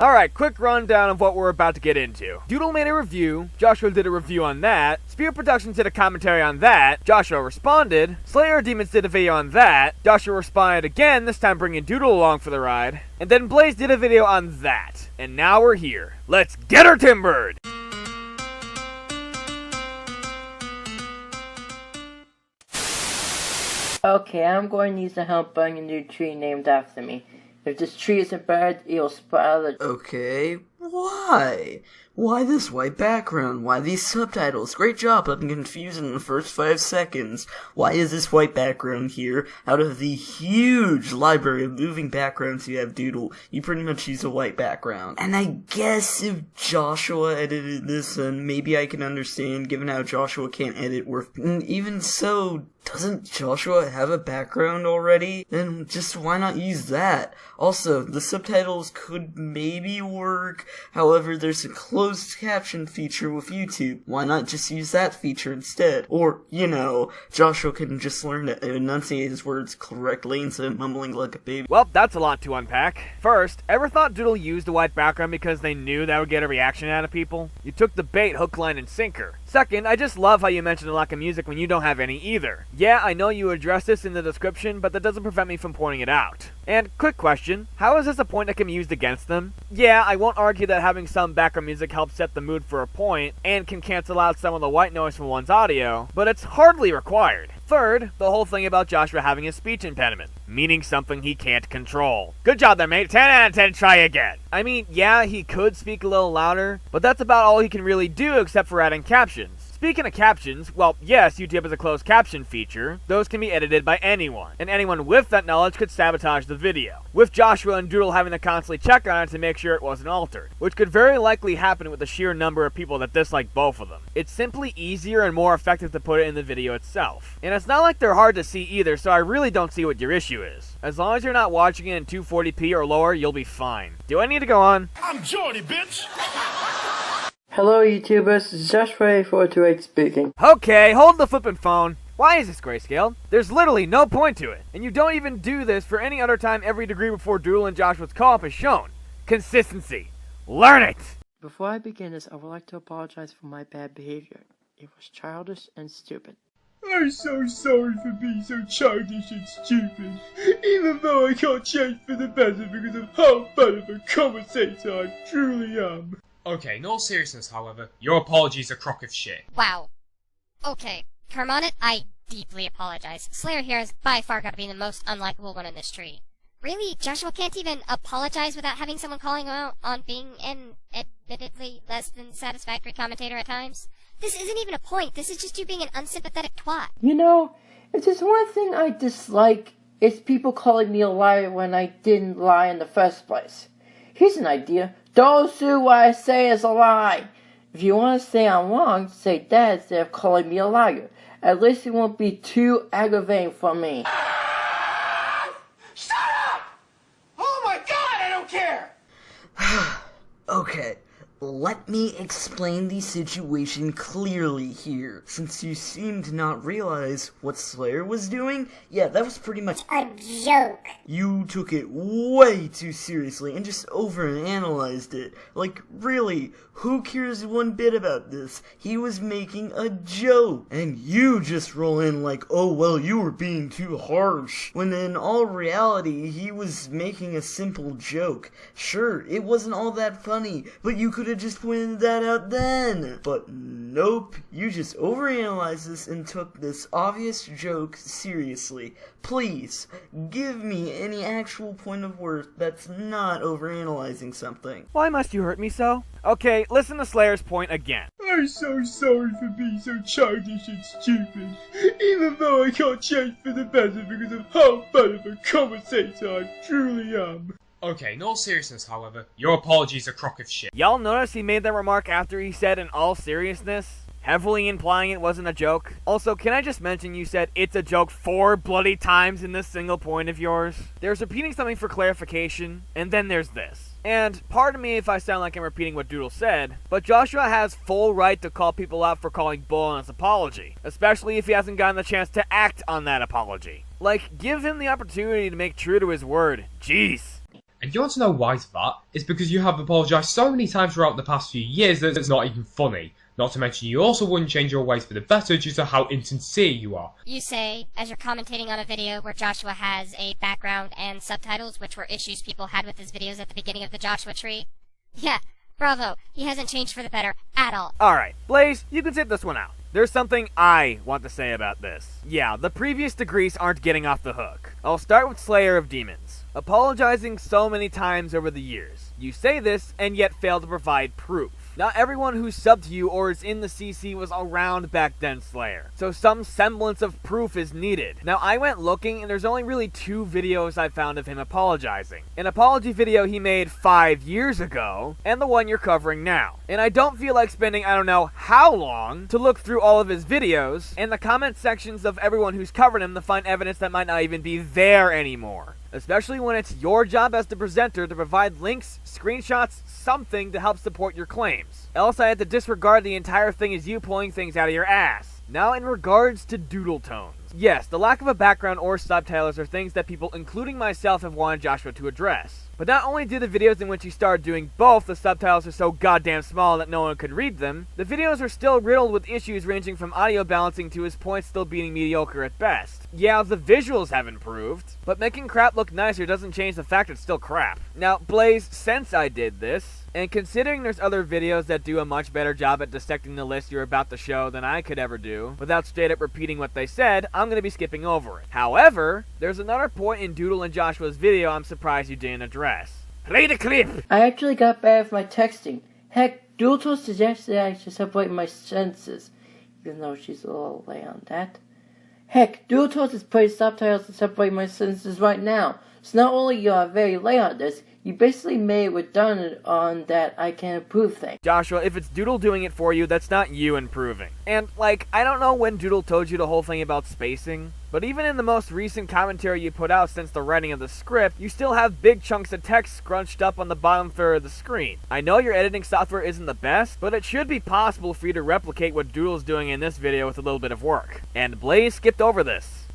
Alright, quick rundown of what we're about to get into. Doodle made a review, Joshua did a review on that, Spear Productions did a commentary on that, Joshua responded, Slayer Demons did a video on that, Joshua responded again, this time bringing Doodle along for the ride, and then Blaze did a video on that. And now we're here. Let's get her timbered! Okay, I'm going to need some help buying a new tree named after me. If this tree isn't bad, it'll spoil the— Okay, why? Why this white background? Why these subtitles? Great job, I'm confused in the first 5 seconds. Why is this white background here? Out of the huge library of moving backgrounds you have, Doodle, you pretty much use a white background. And I guess if Joshua edited this, then maybe I can understand, given how Joshua can't edit work. And even so, doesn't Joshua have a background already? Then just why not use that? Also, the subtitles could maybe work, however there's a closed caption feature with YouTube. Why not just use that feature instead? Or, you know, Joshua can just learn to enunciate his words correctly instead of mumbling like a baby. Well, that's a lot to unpack. First, ever thought Doodle used a white background because they knew that would get a reaction out of people? You took the bait, hook, line, and sinker. Second, I just love how you mentioned a lack of music when you don't have any either. Yeah, I know you addressed this in the description, but that doesn't prevent me from pointing it out. And, quick question, how is this a point that can be used against them? Yeah, I won't argue that having some background music helps set the mood for a point, and can cancel out some of the white noise from one's audio, but it's hardly required. Third, the whole thing about Joshua having a speech impediment, meaning something he can't control. Good job there, mate. 10 out of 10, try again. I mean, yeah, he could speak a little louder, but that's about all he can really do except for adding captions. Speaking of captions, well, yes, YouTube has a closed caption feature. Those can be edited by anyone, and anyone with that knowledge could sabotage the video, with Joshua and Doodle having to constantly check on it to make sure it wasn't altered, which could very likely happen with the sheer number of people that dislike both of them. It's simply easier and more effective to put it in the video itself. And it's not like they're hard to see either, so I really don't see what your issue is. As long as you're not watching it in 240p or lower, you'll be fine. Do I need to go on? I'm Jordy, bitch! Hello YouTubers, this is Joshua428 speaking. Okay, hold the flippin' phone. Why is this grayscale? There's literally no point to it. And you don't even do this for any other time every degree before Doodle and Joshua's co-op is shown. Consistency. Learn it! Before I begin this, I would like to apologize for my bad behavior. It was childish and stupid. I'm so sorry for being so childish and stupid, even though I can't change for the better because of how bad of a commentator I truly am. Okay, in all seriousness, however, your apology's a crock of shit. Wow. Okay, Kermonit, I deeply apologize. Slayer here has by far got to be the most unlikable one in this tree. Really? Joshua can't even apologize without having someone calling him out on being an admittedly less than satisfactory commentator at times? This isn't even a point, this is just you being an unsympathetic twat. You know, if there's one thing I dislike, it's people calling me a liar when I didn't lie in the first place. Here's an idea. Don't sue what I say is a lie. If you want to say I'm wrong, say that instead of calling me a liar. At least it won't be too aggravating for me. Shut up! Oh my god, I don't care! Okay, let me explain the situation clearly here. Since you seem to not realize what Slayer was doing, yeah, that was pretty much A joke. You took it way too seriously and just overanalyzed it. Like, really, who cares one bit about this? He was making a joke. And you just roll in like, oh well, you were being too harsh. When in all reality, he was making a simple joke. Sure, it wasn't all that funny, but you could have just pointed that out then. But nope, you just overanalyzed this and took this obvious joke seriously. Please, give me any actual point of worth that's not overanalyzing something. Why must you hurt me so? Okay, listen to Slayer's point again. I'm so sorry for being so childish and stupid, even though I can't change for the better because of how bad of a commentator I truly am. Okay, in all seriousness, however, your apology's a crock of shit. Y'all notice he made that remark after he said in all seriousness? Heavily implying it wasn't a joke. Also, can I just mention you said it's a joke 4 bloody times in this single point of yours? There's repeating something for clarification, and then there's this. And pardon me if I sound like I'm repeating what Doodle said, but Joshua has full right to call people out for calling bull on his apology, especially if he hasn't gotten the chance to act on that apology. Like, give him the opportunity to make true to his word. Jeez. And you want to know why that? It's because you have apologised so many times throughout the past few years that it's not even funny. Not to mention you also wouldn't change your ways for the better due to how insincere you are. You say, as you're commentating on a video where Joshua has a background and subtitles, which were issues people had with his videos at the beginning of the Joshua tree. Yeah, bravo. He hasn't changed for the better at all. Alright, Blaze, you can sit this one out. There's something I want to say about this. Yeah, the previous degrees aren't getting off the hook. I'll start with Slayer of Demons. Apologizing so many times over the years. You say this, and yet fail to provide proof. Not everyone who's subbed to you or is in the CC was around back then, Slayer. So some semblance of proof is needed. Now, I went looking, and there's only really 2 videos I found of him apologizing. An apology video he made 5 years ago, and the one you're covering now. And I don't feel like spending I don't know how long to look through all of his videos, and the comment sections of everyone who's covered him to find evidence that might not even be there anymore. Especially when it's your job as the presenter to provide links, screenshots, something to help support your claims. Else I had to disregard the entire thing as you pulling things out of your ass. Now in regards to doodle tones. Yes, the lack of a background or subtitles are things that people, including myself, have wanted Joshua to address. But not only do the videos in which he started doing both, the subtitles are so goddamn small that no one could read them, the videos are still riddled with issues ranging from audio balancing to his points still being mediocre at best. Yeah, the visuals have improved, but making crap look nicer doesn't change the fact it's still crap. Now, Blaze, since I did this, and considering there's other videos that do a much better job at dissecting the list you're about to show than I could ever do, without straight up repeating what they said, I'm going to be skipping over it. However, there's another point in Doodle and Joshua's video I'm surprised you didn't address. Play the clip! I actually got bad with my texting. Heck, Doodle suggested I should separate my sentences, even though she's a little late on that. Heck, Doodle is putting subtitles to separate my sentences right now. So not only you are very late on this, you basically made it redundant on that I can improve things. Joshua, if it's Doodle doing it for you, that's not you improving. And, like, I don't know when Doodle told you the whole thing about spacing, but even in the most recent commentary you put out since the writing of the script, you still have big chunks of text scrunched up on the bottom third of the screen. I know your editing software isn't the best, but it should be possible for you to replicate what Doodle's doing in this video with a little bit of work. And Blaze skipped over this.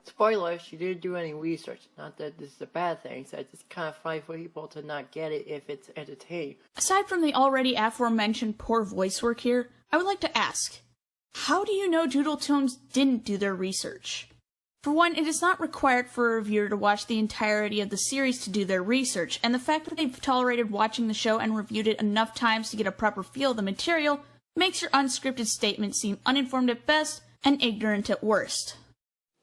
Spoiler, she didn't do any research. Not that this is a bad thing, so it's just kind of funny for people to not get it if it's entertaining. Aside from the already aforementioned poor voice work here, I would like to ask, how do you know Doodle Tones didn't do their research? For one, it is not required for a reviewer to watch the entirety of the series to do their research, and the fact that they've tolerated watching the show and reviewed it enough times to get a proper feel of the material makes your unscripted statement seem uninformed at best and ignorant at worst.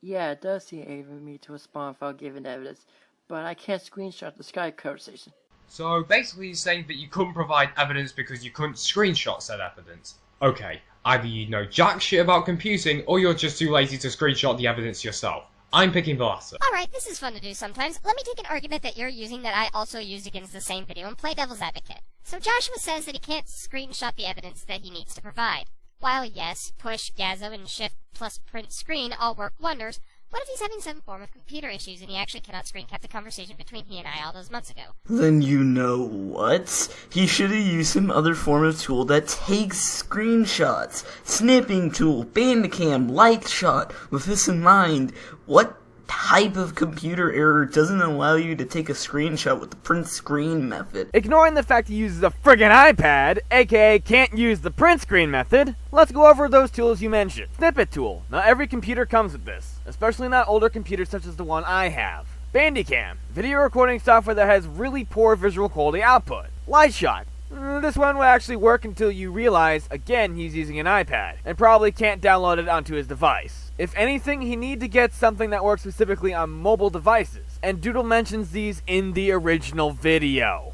Yeah, it does seem able me to respond without giving evidence, but I can't screenshot the Skype conversation. So basically you're saying that you couldn't provide evidence because you couldn't screenshot said evidence. Okay, either you know jack shit about computing or you're just too lazy to screenshot the evidence yourself. I'm picking the latter. Alright, this is fun to do sometimes. Let me take an argument that you're using that I also used against the same video and play devil's advocate. So Joshua says that he can't screenshot the evidence that he needs to provide. While yes, push, Gazo, and shift plus print screen all work wonders, what if he's having some form of computer issues and he actually cannot screen cap the conversation between he and I all those months ago? Then you know what? He should have used some other form of tool that takes screenshots. Snipping tool, Bandicam, light shot. With this in mind, what type of computer error doesn't allow you to take a screenshot with the print screen method? Ignoring the fact he uses a friggin' iPad, aka can't use the print screen method, let's go over those tools you mentioned. Snippet tool. Not every computer comes with this, especially not older computers such as the one I have. Bandicam. Video recording software that has really poor visual quality output. Light shot. This one will actually work until you realize, again, he's using an iPad, and probably can't download it onto his device. If anything, he need to get something that works specifically on mobile devices, and Doodle mentions these in the original video.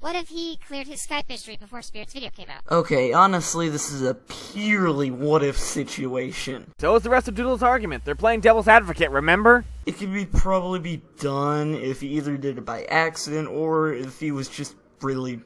What if he cleared his Skype history before Spirit's video came out? Okay, honestly, this is a purely what-if situation. So is the rest of Doodle's argument. They're playing devil's advocate, remember? It could probably be done if he either did it by accident or if he was just really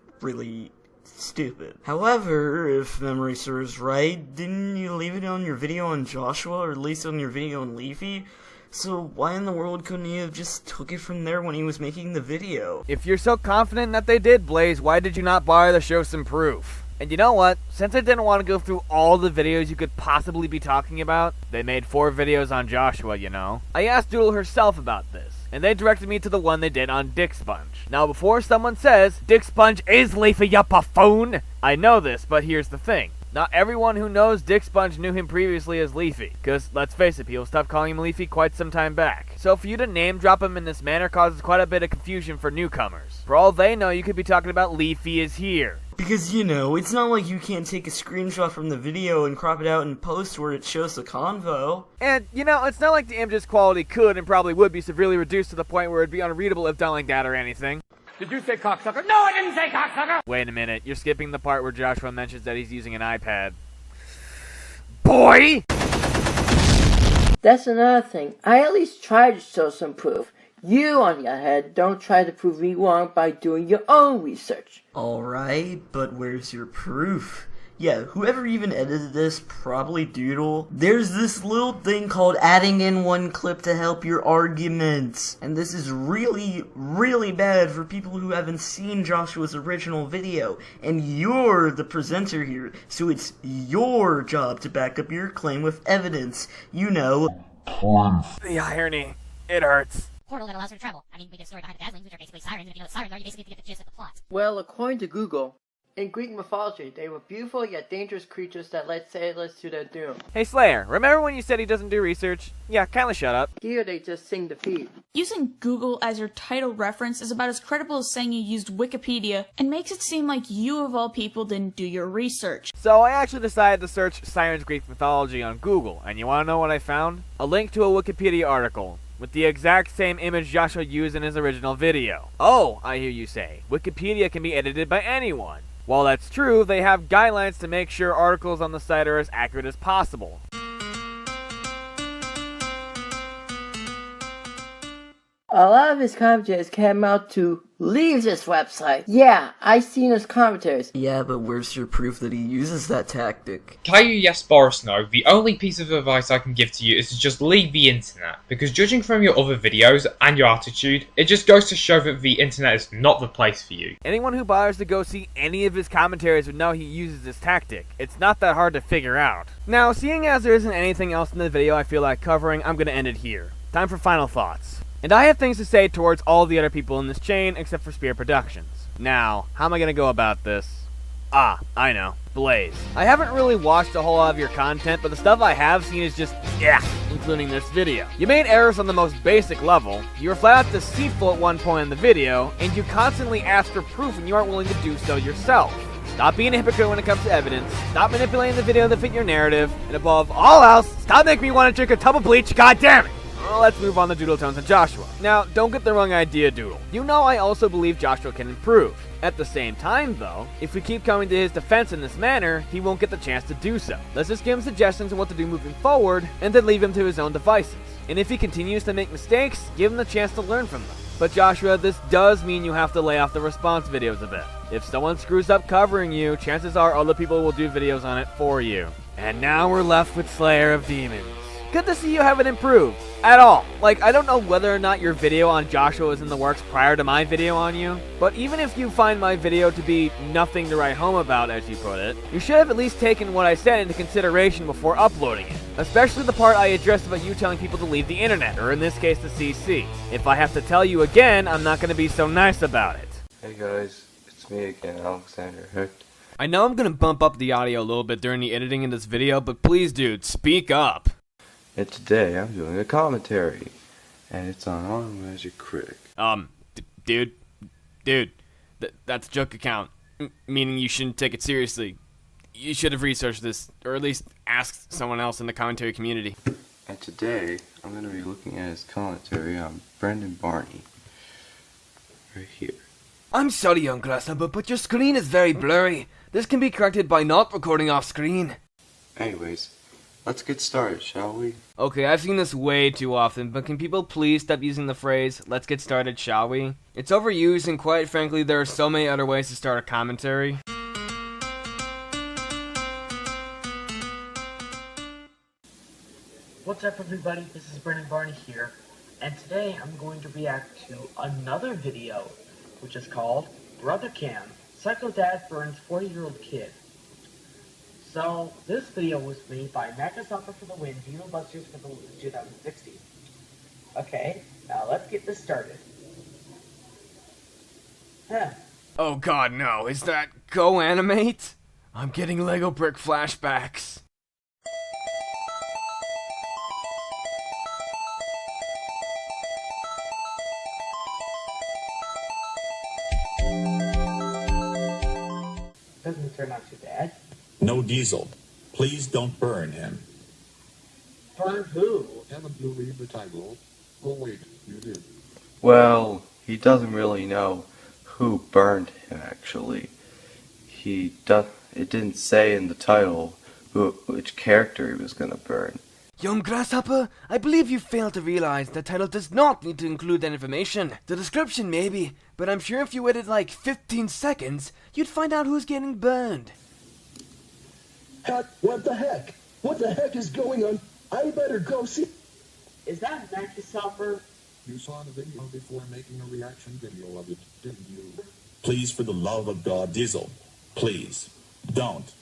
stupid. However, if memory serves right, didn't you leave it on your video on Joshua, or at least on your video on Leafy? So why in the world couldn't he have just took it from there when he was making the video? If you're so confident that they did, Blaze, why did you not bother to show some proof? And you know what? Since I didn't want to go through all the videos you could possibly be talking about, they made 4 videos on Joshua, you know. I asked Doodle herself about this, and they directed me to the one they did on Dick Sponge. Now before someone says, Dick Sponge is Leafy, ya buffoon! I know this, but here's the thing. Not everyone who knows Dick Sponge knew him previously as Leafy, because let's face it, people stopped calling him Leafy quite some time back. So for you to name drop him in this manner causes quite a bit of confusion for newcomers. For all they know, you could be talking about Leafy is here. Because, you know, it's not like you can't take a screenshot from the video and crop it out in post where it shows the convo. And, you know, it's not like the image's quality could and probably would be severely reduced to the point where it'd be unreadable if done like that or anything. Did you say cocksucker? No, I didn't say cocksucker! Wait a minute, you're skipping the part where Joshua mentions that he's using an iPad. Boy! That's another thing. I at least tried to show some proof. You, on the other hand, don't try to prove me wrong by doing your own research. Alright, but where's your proof? Yeah, whoever even edited this, probably Doodle. There's this little thing called adding in one clip to help your arguments. And this is really, really bad for people who haven't seen Joshua's original video. And you're the presenter here, so it's your job to back up your claim with evidence. You know. The irony. It hurts. Portal that allows her to travel. I mean, we get a story behind the dazzlings, which are basically sirens, and if you know what sirens are, you basically get the gist of the plot. Well, according to Google, in Greek mythology, they were beautiful yet dangerous creatures that led sailors to their doom. Hey Slayer, remember when you said he doesn't do research? Yeah, kinda shut up. Here they just sing the feed. Using Google as your title reference is about as credible as saying you used Wikipedia, and makes it seem like you of all people didn't do your research. So I actually decided to search Sirens Greek Mythology on Google, and you wanna know what I found? A link to a Wikipedia article with the exact same image Joshua used in his original video. Oh, I hear you say, Wikipedia can be edited by anyone. While that's true, they have guidelines to make sure articles on the site are as accurate as possible. A lot of his commentaries came out to leave this website. Yeah, I seen his commentaries. Yeah, but where's your proof that he uses that tactic? Caillou Yes Boris No, the only piece of advice I can give to you is to just leave the internet, because judging from your other videos and your attitude, it just goes to show that the internet is not the place for you. Anyone who bothers to go see any of his commentaries would know he uses this tactic. It's not that hard to figure out. Now, seeing as there isn't anything else in the video I feel like covering, I'm gonna end it here. Time for final thoughts. And I have things to say towards all the other people in this chain except for Spear Productions. Now, how am I gonna go about this? Ah, I know. Blaze. I haven't really watched a whole lot of your content, but the stuff I have seen is just, yeah, including this video. You made errors on the most basic level, you were flat out deceitful at one point in the video, and you constantly ask for proof when you aren't willing to do so yourself. Stop being a hypocrite when it comes to evidence, stop manipulating the video to fit your narrative, and above all else, stop making me want to drink a tub of bleach, goddammit! Well, let's move on to Doodle Tones and Joshua. Now, don't get the wrong idea, Doodle. You know I also believe Joshua can improve. At the same time, though, if we keep coming to his defense in this manner, he won't get the chance to do so. Let's just give him suggestions on what to do moving forward, and then leave him to his own devices. And if he continues to make mistakes, give him the chance to learn from them. But Joshua, this does mean you have to lay off the response videos a bit. If someone screws up covering you, chances are other people will do videos on it for you. And now we're left with Slayer of Demons. Good to see you haven't improved. At all. Like, I don't know whether or not your video on Joshua was in the works prior to my video on you, but even if you find my video to be nothing to write home about, as you put it, you should have at least taken what I said into consideration before uploading it. Especially the part I addressed about you telling people to leave the internet, or in this case the CC. If I have to tell you again, I'm not going to be so nice about it. Hey guys, it's me again, Alexander Hecht. I know I'm going to bump up the audio a little bit during the editing in this video, but please dude, speak up. And today I'm doing a commentary, and it's on Our Magic Critic. Dude, that's a joke account, meaning you shouldn't take it seriously. You should have researched this, or at least asked someone else in the commentary community. And today I'm going to be looking at his commentary on Brendan Barney, right here. I'm sorry, young grasshopper, but your screen is very blurry. This can be corrected by not recording off screen. Anyways, let's get started, shall we? Okay, I've seen this way too often, but can people please stop using the phrase, let's get started, shall we? It's overused, and quite frankly, there are so many other ways to start a commentary. What's up everybody, this is Brendan Barney here, and today I'm going to react to another video, which is called Brother Cam, Psycho Dad Burns 40-year-old Kid. So, this video was made by Microsoft for the Win, Hero Busters for the Lose 2016. Okay, now let's get this started. Oh god, no. Is that Go Animate? I'm getting Lego brick flashbacks. Doesn't turn out too bad. No Diesel. Please don't burn him. Burn who? Haven't you read the title? Oh wait, you did. Well, he doesn't really know who burned him, actually. It didn't say in the title which character he was gonna burn. Young Grasshopper, I believe you failed to realize the title does not need to include that information. The description maybe, but I'm sure if you waited like 15 seconds, you'd find out who's getting burned. What the heck? What the heck is going on? I better go see. Is that Microsoft? You saw the video before making a reaction video of it, didn't you? Please, for the love of God, Diesel. Please, don't.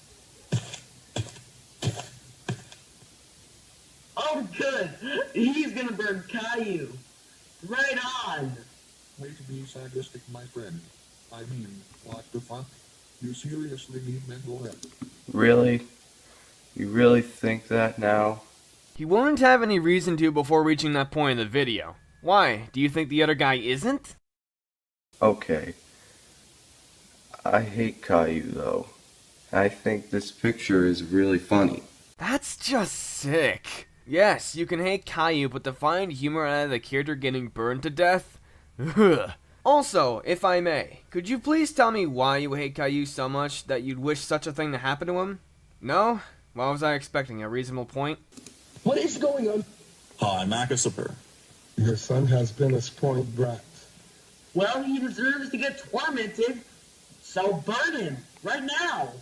Oh, good. He's gonna burn Caillou. Right on. Way to be sadistic, my friend. I mean, what the fuck? You seriously need mental help? Really? You really think that now? He wouldn't have any reason to before reaching that point in the video. Why? Do you think the other guy isn't? Okay. I hate Caillou, though. I think this picture is really funny. That's just sick. Yes, you can hate Caillou, but to find humor out of the character getting burned to death? Ugh. Also, if I may, could you please tell me why you hate Caillou so much that you'd wish such a thing to happen to him? No? What was I expecting? A reasonable point? What is going on? Hi, Microsoft. Your son has been a spoiled brat. Well, he deserves to get tormented. So burn him, right now.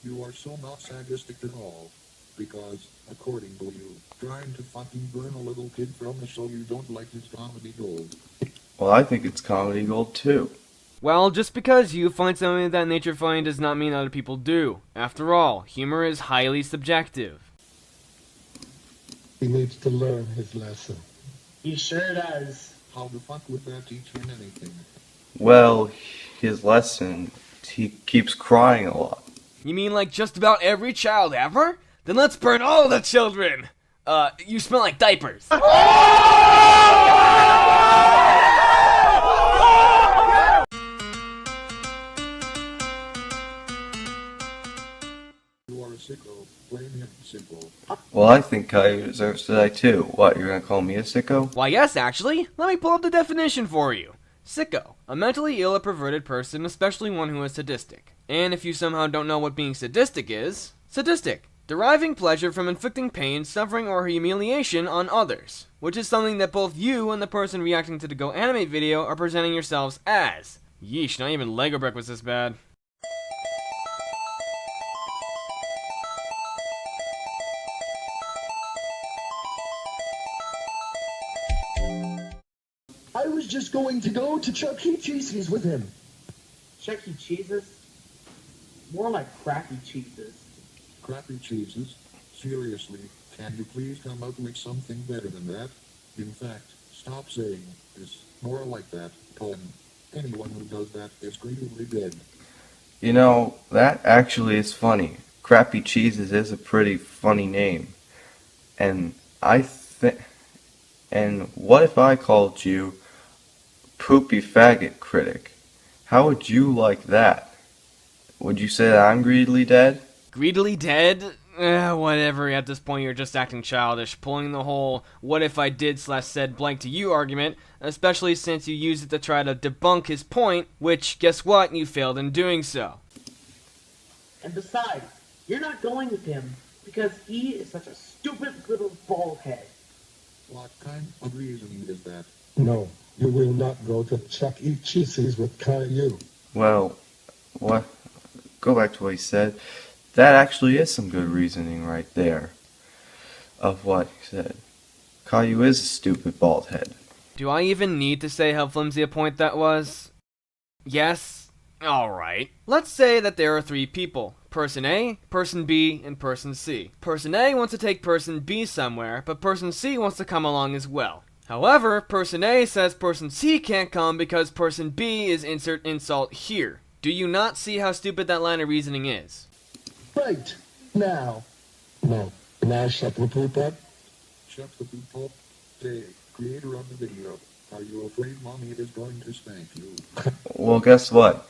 You are so not sadistic at all. Because, according to you, trying to fucking burn a little kid from the show you don't like is comedy gold. Well, I think it's comedy gold, too. Well, just because you find something of that nature funny does not mean other people do. After all, humor is highly subjective. He needs to learn his lesson. He sure does. How the fuck would that teach him anything? Well, his lesson, he keeps crying a lot. You mean like just about every child ever? Then let's burn all the children! You smell like diapers. You are a sicko. Blame him, sicko. Well, I think Caillou deserves to die, too. What, you're gonna call me a sicko? Why, yes, actually. Let me pull up the definition for you. Sicko, a mentally ill or perverted person, especially one who is sadistic. And if you somehow don't know what being sadistic is, sadistic, deriving pleasure from inflicting pain, suffering, or humiliation on others, which is something that both you and the person reacting to the Go Animate video are presenting yourselves as. Yeesh, not even Lego Brick was this bad. I was just going to go to Chuck E. Cheese's with him. Chuck E. Cheese's? More like crappy cheeses. Crappy cheeses? Seriously, can you please come up with something better than that? In fact, stop saying it's more like that, Colin. Anyone who does that is gravely dead. You know, that actually is funny. Crappy Cheeses is a pretty funny name. And and what if I called you Poopy Faggot Critic? How would you like that? Would you say that I'm greedily dead? Greedily dead? Whatever, at this point you're just acting childish, pulling the whole what if I did / said blank to you argument, especially since you used it to try to debunk his point, which, guess what, you failed in doing so. And besides, you're not going with him because he is such a stupid little bald head. What kind of reasoning is that? No, you will not go to Chuck E. Cheese's with Caillou. Well, what? Go back to what he said. That actually is some good reasoning right there. Of what he said. Caillou is a stupid bald head. Do I even need to say how flimsy a point that was? Yes? Alright. Let's say that there are 3 people. Person A, Person B, and Person C. Person A wants to take Person B somewhere, but Person C wants to come along as well. However, Person A says Person C can't come because Person B is insert insult here. Do you not see how stupid that line of reasoning is? Right. Now. No. Now shut the poop up. Shut the poop up. Say, creator of the video, are you afraid mommy is going to spank you? Well, guess what?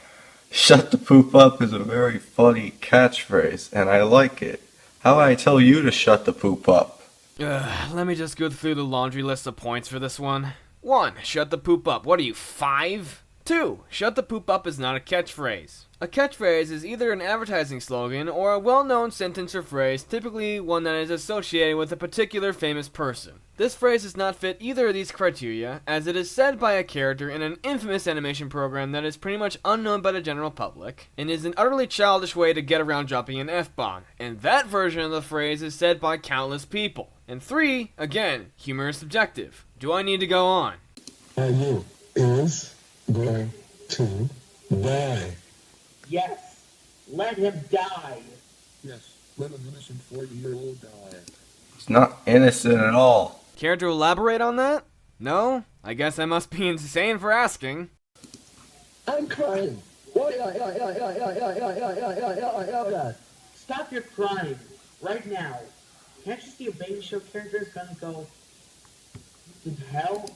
Shut the poop up is a very funny catchphrase, and I like it. How would I tell you to shut the poop up? Let me just go through the laundry list of points for this one. 1. Shut the poop up. What are you, 5? 2. Shut the poop up is not a catchphrase. A catchphrase is either an advertising slogan or a well-known sentence or phrase, typically one that is associated with a particular famous person. This phrase does not fit either of these criteria, as it is said by a character in an infamous animation program that is pretty much unknown by the general public, and is an utterly childish way to get around dropping an F-bomb, and that version of the phrase is said by countless people. And 3, again, humor is subjective. Do I need to go on? Are you is going to die? Yes. Let him die. Yes, let an innocent 40-year-old die. It's not innocent at all. Care to elaborate on that? No? I guess I must be insane for asking. I'm crying. Stop your crying. Right now. Can't you see a baby show character is gonna go in hell?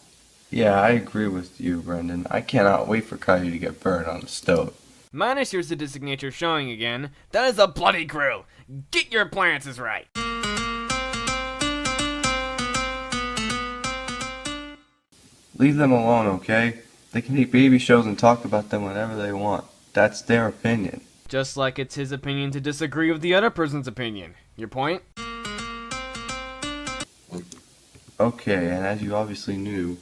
Yeah, I agree with you, Brendan. I cannot wait for Caillou to get burned on the stove. Minus your sadistic nature showing again. That is a bloody crew. Get your appliances right. Leave them alone, okay? They can make baby shows and talk about them whenever they want. That's their opinion. Just like it's his opinion to disagree with the other person's opinion. Your point? Okay, and as you obviously knew,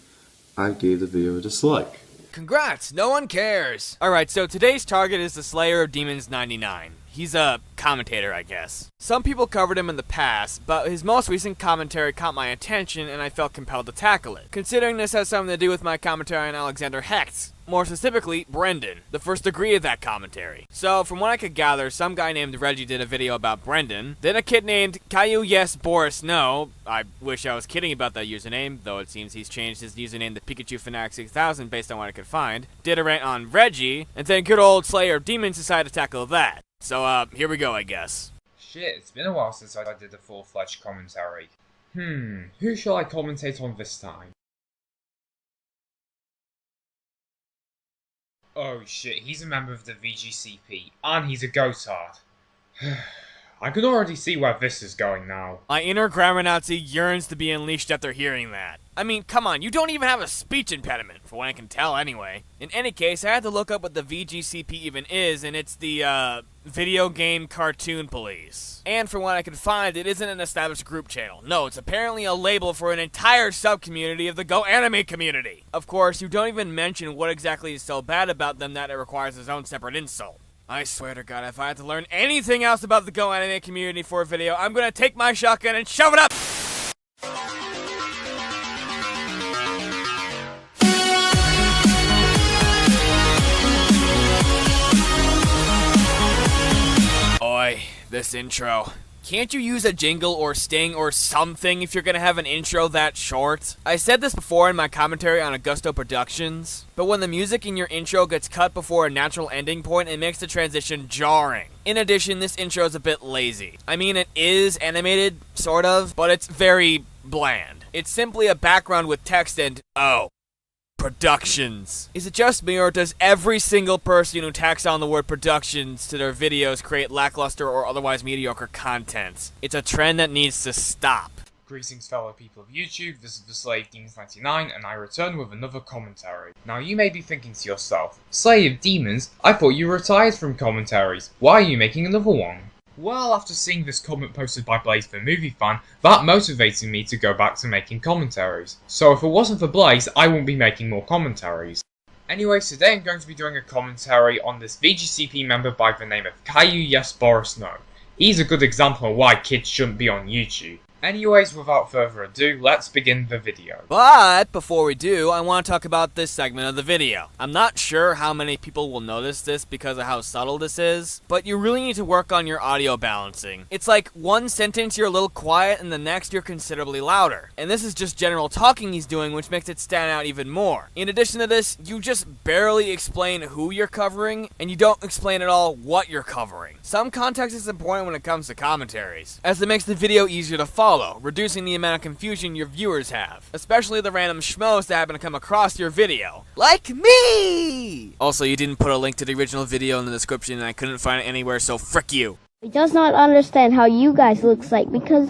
I gave the video a dislike. Congrats, no one cares. Alright, so today's target is the Slayer of Demons 99. He's a commentator, I guess. Some people covered him in the past, but his most recent commentary caught my attention and I felt compelled to tackle it. Considering this has something to do with my commentary on Alexander Hecht's, more specifically, Brendan, the first degree of that commentary. So, from what I could gather, some guy named Reggie did a video about Brendan, then a kid named Caillou Yes Boris No, I wish I was kidding about that username, though it seems he's changed his username to Pikachu Fanatic 6000 based on what I could find, did a rant on Reggie, and then good old Slayer of Demons decided to tackle that. So, here we go, I guess. Shit, it's been a while since I did a full-fledged commentary. Who shall I commentate on this time? Oh shit, he's a member of the VGCP, and he's a Gotard. I can already see where this is going now. My inner grammar Nazi yearns to be unleashed after hearing that. I mean, come on, you don't even have a speech impediment, for what I can tell anyway. In any case, I had to look up what the VGCP even is, and it's the, Video Game Cartoon Police. And from what I could find, it isn't an established group channel. No, it's apparently a label for an entire sub-community of the Go Anime community. Of course, you don't even mention what exactly is so bad about them that it requires its own separate insult. I swear to God, if I had to learn anything else about the Go Anime community for a video, I'm gonna take my shotgun and shove it up! Oi, this intro. Can't you use a jingle or sting or something if you're gonna have an intro that short? I said this before in my commentary on Augusto Productions, but when the music in your intro gets cut before a natural ending point, it makes the transition jarring. In addition, this intro is a bit lazy. I mean, it is animated, sort of, but it's very bland. It's simply a background with text and, oh, productions. Is it just me, or does every single person who tacks on the word productions to their videos create lackluster or otherwise mediocre content? It's a trend that needs to stop. Greetings fellow people of YouTube, this is the Slave Demons 99 and I return with another commentary. Now you may be thinking to yourself, Slave of Demons? I thought you retired from commentaries. Why are you making another one? Well, after seeing this comment posted by Blaze the movie fan, that motivated me to go back to making commentaries. So if it wasn't for Blaze, I wouldn't be making more commentaries. Anyways, today I'm going to be doing a commentary on this VGCP member by the name of Caillou Yes Boris No. He's a good example of why kids shouldn't be on YouTube. Anyways, without further ado, let's begin the video. But before we do, I want to talk about this segment of the video. I'm not sure how many people will notice this because of how subtle this is, but you really need to work on your audio balancing. It's like one sentence you're a little quiet and the next you're considerably louder. And this is just general talking he's doing, which makes it stand out even more. In addition to this, you just barely explain who you're covering, and you don't explain at all what you're covering. Some context is important when it comes to commentaries, as it makes the video easier to follow, reducing the amount of confusion your viewers have, especially the random schmoes that happen to come across your video. Like me! Also, you didn't put a link to the original video in the description and I couldn't find it anywhere, so frick you. He does not understand how you guys looks like, because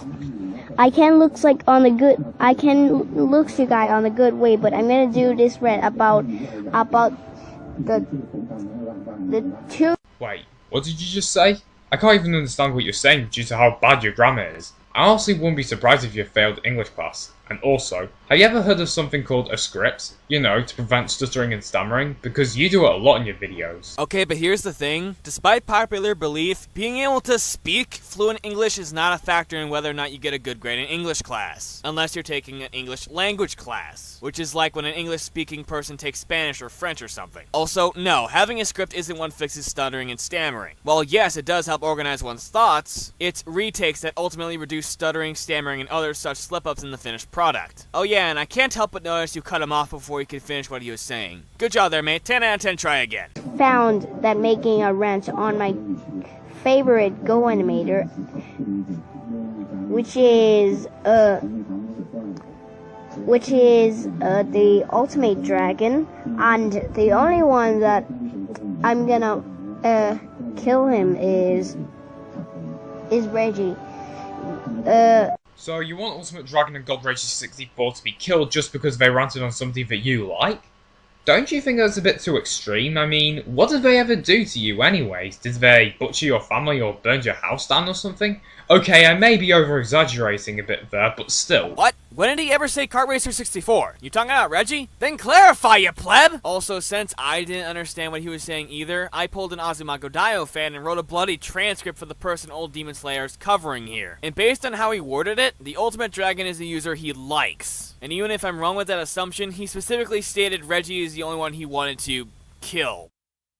I can looks like on the good, I can looks you guy on the good way, but I'm gonna do this read about the two. Wait, what did you just say? I can't even understand what you're saying due to how bad your grammar is. I honestly wouldn't be surprised if you failed English class. And also, have you ever heard of something called a script? You know, to prevent stuttering and stammering? Because you do it a lot in your videos. Okay, but here's the thing. Despite popular belief, being able to speak fluent English is not a factor in whether or not you get a good grade in English class. Unless you're taking an English language class, which is like when an English-speaking person takes Spanish or French or something. Also, no, having a script isn't what fixes stuttering and stammering. While yes, it does help organize one's thoughts, it's retakes that ultimately reduce stuttering, stammering, and other such slip-ups in the finished product. Oh yeah, and I can't help but notice you cut him off before he could finish what he was saying. Good job there, mate. 10 out of 10, try again. Found that making a rant on my favorite Go animator, which is the Ultimate Dragon, and the only one that I'm gonna kill him is Reggie. So you want Ultimate Dragon and God Rage 64 to be killed just because they ranted on something that you like? Don't you think that's a bit too extreme? I mean, what did they ever do to you anyways? Did they butcher your family or burn your house down or something? Okay, I may be over-exaggerating a bit there, but still. What? When did he ever say Kart Racer 64? You talking about Reggie? Then clarify, you pleb! Also, since I didn't understand what he was saying either, I pulled an Azumako Daioh fan and wrote a bloody transcript for the person Old Demon Slayer is covering here. And based on how he worded it, the Ultimate Dragon is a user he likes. And even if I'm wrong with that assumption, he specifically stated Reggie is the only one he wanted to kill.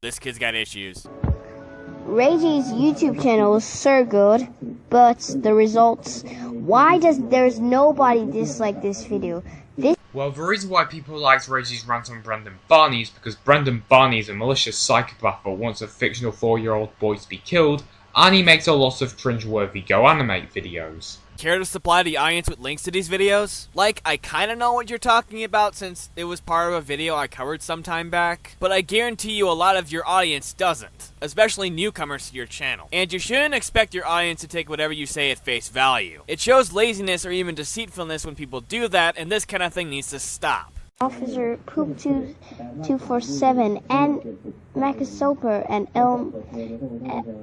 This kid's got issues. Reggie's YouTube channel is so good, but the results, why does there's nobody dislike this video? Well, the reason why people liked Reggie's rant on Brendan Barney is because Brendan Barney is a malicious psychopath that wants a fictional 4-year-old boy to be killed, and he makes a lot of cringe-worthy Go Animate videos. Care to supply the audience with links to these videos? Like, I kinda know what you're talking about since it was part of a video I covered some time back, but I guarantee you a lot of your audience doesn't, especially newcomers to your channel. And you shouldn't expect your audience to take whatever you say at face value. It shows laziness or even deceitfulness when people do that, and this kind of thing needs to stop. Officer Poop 247 and Macasoper and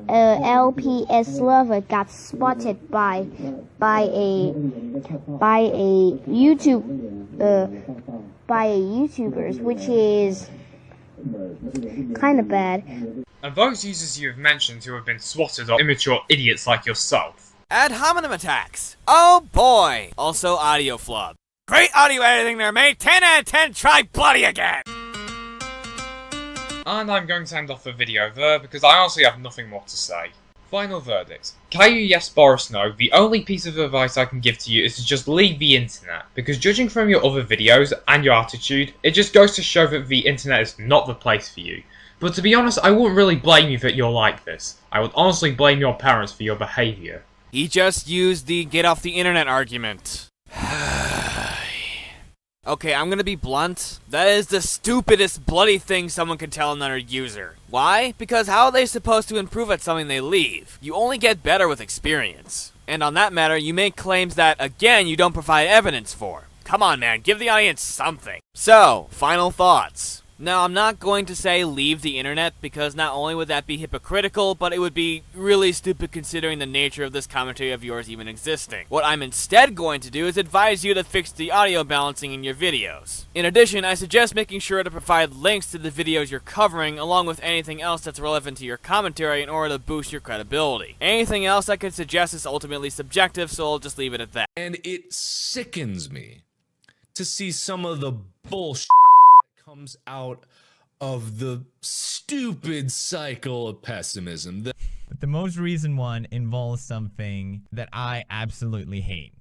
LPS Lover got spotted by YouTubers, which is kind of bad. And those users you have mentioned who have been swatted are immature idiots like yourself. Ad hominem attacks. Oh boy. Also audio flub. Great audio editing there, mate. 10 out of 10, try bloody again. And I'm going to end off the video there because I honestly have nothing more to say. Final verdict. Caillou yes, Boris no, the only piece of advice I can give to you is to just leave the internet. Because judging from your other videos and your attitude, it just goes to show that the internet is not the place for you. But to be honest, I wouldn't really blame you that you're like this. I would honestly blame your parents for your behaviour. He just used the get off the internet argument. Okay, I'm gonna be blunt. That is the stupidest bloody thing someone can tell another user. Why? Because how are they supposed to improve at something they leave? You only get better with experience. And on that matter, you make claims that, again, you don't provide evidence for. Come on, man, give the audience something. So, final thoughts. Now, I'm not going to say leave the internet, because not only would that be hypocritical, but it would be really stupid considering the nature of this commentary of yours even existing. What I'm instead going to do is advise you to fix the audio balancing in your videos. In addition, I suggest making sure to provide links to the videos you're covering, along with anything else that's relevant to your commentary in order to boost your credibility. Anything else I could suggest is ultimately subjective, so I'll just leave it at that. And it sickens me to see some of the bullshit comes out of the stupid cycle of pessimism. But the most recent one involves something that I absolutely hate,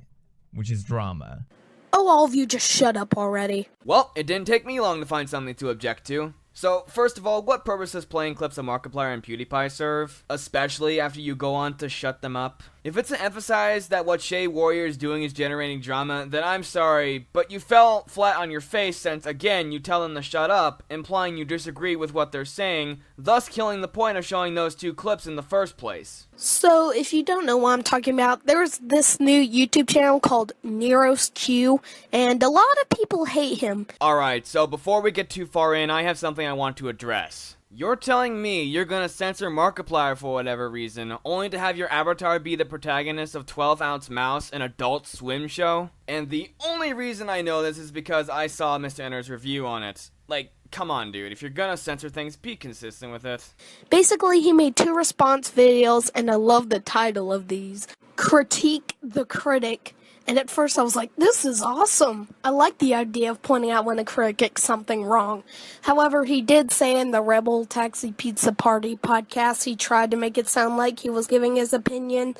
which is drama. Oh, all of you just shut up already. Well, it didn't take me long to find something to object to. So, first of all, what purpose does playing clips of Markiplier and PewDiePie serve? Especially after you go on to shut them up? If it's to emphasize that what Shea Warrior is doing is generating drama, then I'm sorry, but you fell flat on your face since, again, you tell them to shut up, implying you disagree with what they're saying, thus killing the point of showing those two clips in the first place. So, if you don't know what I'm talking about, there's this new YouTube channel called Nero's Q, and a lot of people hate him. Alright, so before we get too far in, I have something I want to address. You're telling me you're gonna censor Markiplier for whatever reason, only to have your avatar be the protagonist of 12-Ounce Mouse, an Adult Swim show? And the only reason I know this is because I saw Mr. Enter's review on it. Like, come on, dude. If you're gonna censor things, be consistent with it. Basically, he made 2 response videos, and I love the title of these. Critique the Critic. And at first I was like, this is awesome. I like the idea of pointing out when a critic gets something wrong. However, he did say in the Rebel Taxi Pizza Party podcast, he tried to make it sound like he was giving his opinion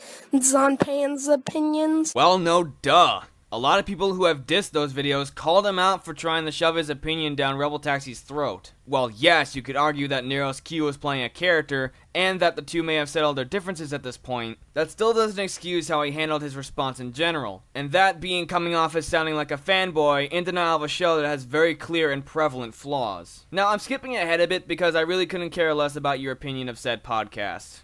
on Pan's opinions. Well, no duh. A lot of people who have dissed those videos called him out for trying to shove his opinion down Rebel Taxi's throat. Well, yes, you could argue that Nero's Q was playing a character, and that the two may have settled their differences at this point. That still doesn't excuse how he handled his response in general, and that being coming off as sounding like a fanboy in denial of a show that has very clear and prevalent flaws. Now, I'm skipping ahead a bit because I really couldn't care less about your opinion of said podcast.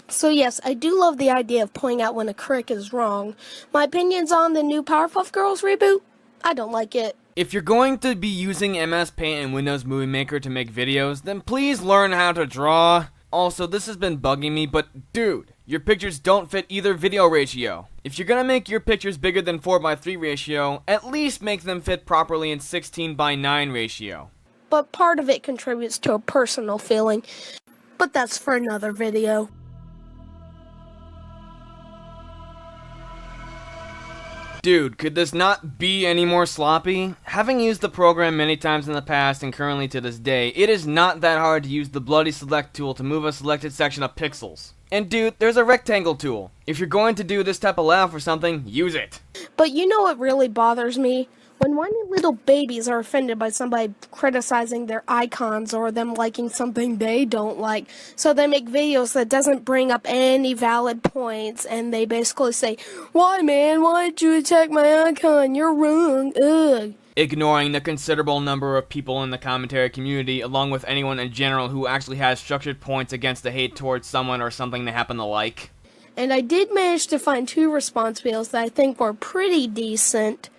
So yes, I do love the idea of pointing out when a critic is wrong. My opinions on the new Powerpuff Girls reboot? I don't like it. If you're going to be using MS Paint and Windows Movie Maker to make videos, then please learn how to draw. Also, this has been bugging me, but dude, your pictures don't fit either video ratio. If you're gonna make your pictures bigger than 4:3 ratio, at least make them fit properly in 16:9 ratio. But part of it contributes to a personal feeling. But that's for another video. Dude, could this not be any more sloppy? Having used the program many times in the past and currently to this day, it is not that hard to use the bloody select tool to move a selected section of pixels. And dude, there's a rectangle tool. If you're going to do this type of layout for something, use it. But you know what really bothers me? When whiny little babies are offended by somebody criticizing their icons or them liking something they don't like, so they make videos that doesn't bring up any valid points, and they basically say, "Why, man? Why did you attack my icon? You're wrong. Ugh." Ignoring the considerable number of people in the commentary community, along with anyone in general who actually has structured points against the hate towards someone or something they happen to like. And I did manage to find 2 response videos that I think were pretty decent.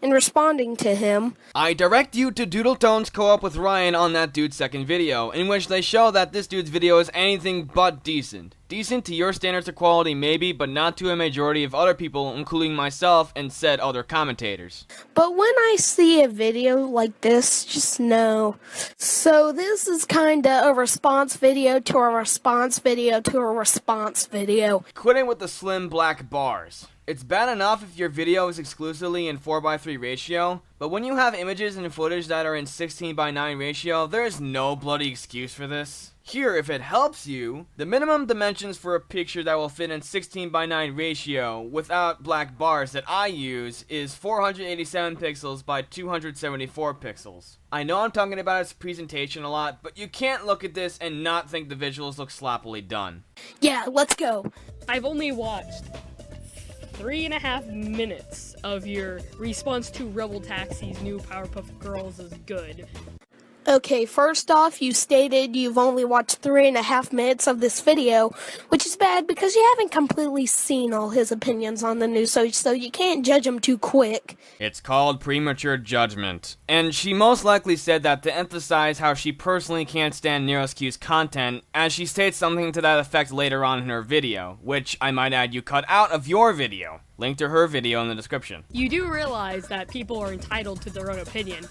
In responding to him. I direct you to Doodletone's co-op with Ryan on that dude's second video, in which they show that this dude's video is anything but decent. Decent to your standards of quality maybe, but not to a majority of other people, including myself and said other commentators. But when I see a video like this, just know. So this is kinda a response video to a response video to a response video. Quitting with the slim black bars. It's bad enough if your video is exclusively in 4:3 ratio, but when you have images and footage that are in 16:9 ratio, there is no bloody excuse for this. Here, if it helps you, the minimum dimensions for a picture that will fit in 16:9 ratio without black bars that I use is 487 pixels by 274 pixels. I know I'm talking about its presentation a lot, but you can't look at this and not think the visuals look sloppily done. Yeah, let's go. I've only watched 3.5 minutes of your response to Rebel Taxi's new Powerpuff Girls is good. Okay, first off, you stated you've only watched 3.5 minutes of this video, which is bad because you haven't completely seen all his opinions on the news, so you can't judge him too quick. It's called premature judgment. And she most likely said that to emphasize how she personally can't stand NeroSQ's content, as she states something to that effect later on in her video, which I might add you cut out of your video. Link to her video in the description. You do realize that people are entitled to their own opinion.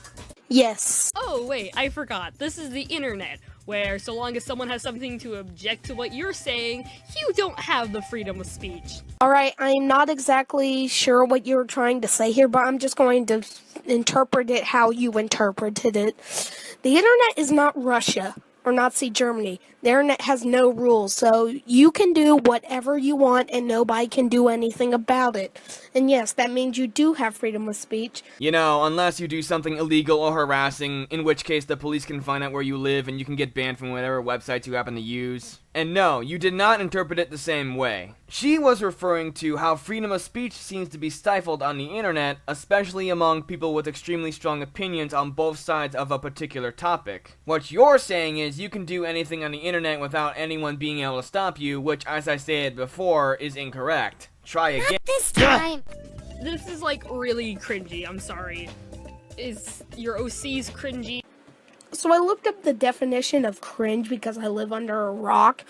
Yes. Oh, wait, I forgot. This is the internet, where so long as someone has something to object to what you're saying, you don't have the freedom of speech. Alright, I'm not exactly sure what you're trying to say here, but I'm just going to interpret it how you interpreted it. The internet is not Russia or Nazi Germany. The internet has no rules, so you can do whatever you want and nobody can do anything about it. And yes, that means you do have freedom of speech. You know, unless you do something illegal or harassing, in which case the police can find out where you live and you can get banned from whatever websites you happen to use. And no, you did not interpret it the same way. She was referring to how freedom of speech seems to be stifled on the internet, especially among people with extremely strong opinions on both sides of a particular topic. What you're saying is you can do anything on the internet without anyone being able to stop you, which, as I stated before, is incorrect. Try again. Not this time! This is like really cringy, I'm sorry. Is your OC's cringy? So I looked up the definition of cringe because I live under a rock.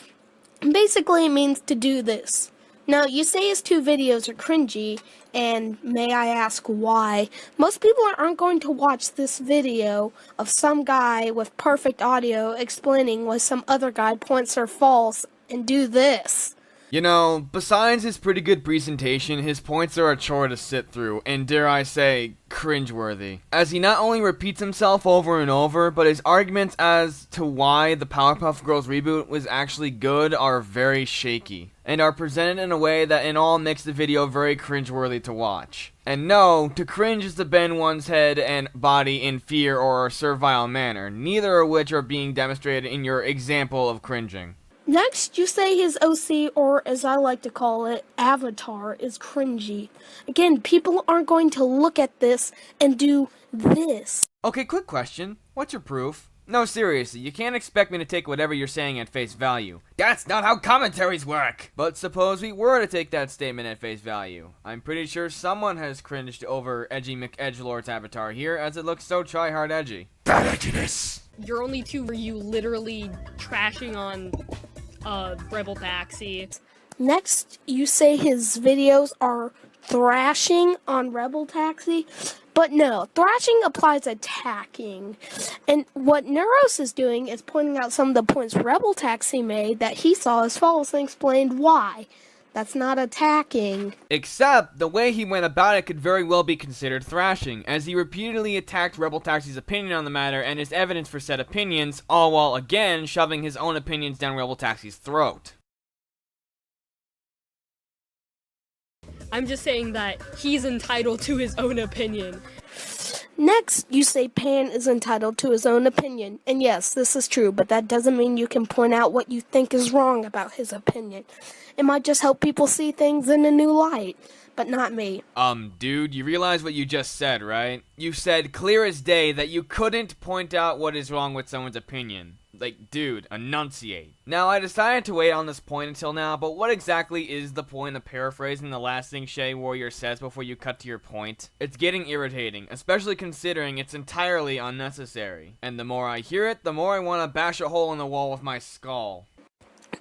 Basically, it means to do this. Now, you say his 2 videos are cringy, and may I ask why? Most people aren't going to watch this video of some guy with perfect audio explaining why some other guy points are false and do this. You know, besides his pretty good presentation, his points are a chore to sit through, and dare I say, cringeworthy. As he not only repeats himself over and over, but his arguments as to why the Powerpuff Girls reboot was actually good are very shaky, and are presented in a way that in all makes the video very cringeworthy to watch. And no, to cringe is to bend one's head and body in fear or a servile manner, neither of which are being demonstrated in your example of cringing. Next, you say his OC, or as I like to call it, avatar, is cringy. Again, people aren't going to look at this and do this. Okay, quick question. What's your proof? No, seriously, you can't expect me to take whatever you're saying at face value. That's not how commentaries work! But suppose we were to take that statement at face value. I'm pretty sure someone has cringed over Edgy McEdgelord's avatar here, as it looks so try-hard edgy. That edginess! Your only 2 were you literally trashing on Rebel Taxi. Next, you say his videos are thrashing on Rebel Taxi, but no, thrashing applies attacking. And what Neuros is doing is pointing out some of the points Rebel Taxi made that he saw as false and explained why. That's not attacking. Except, the way he went about it could very well be considered thrashing, as he repeatedly attacked Rebel Taxi's opinion on the matter and his evidence for said opinions, all while again shoving his own opinions down Rebel Taxi's throat. I'm just saying that he's entitled to his own opinion. Next, you say Pan is entitled to his own opinion. And yes, this is true, but that doesn't mean you can point out what you think is wrong about his opinion. It might just help people see things in a new light, but not me. Dude, you realize what you just said, right? You said clear as day that you couldn't point out what is wrong with someone's opinion. Like, dude, enunciate. Now, I decided to wait on this point until now, but what exactly is the point of paraphrasing the last thing Shay Warrior says before you cut to your point? It's getting irritating, especially considering it's entirely unnecessary. And the more I hear it, the more I want to bash a hole in the wall with my skull.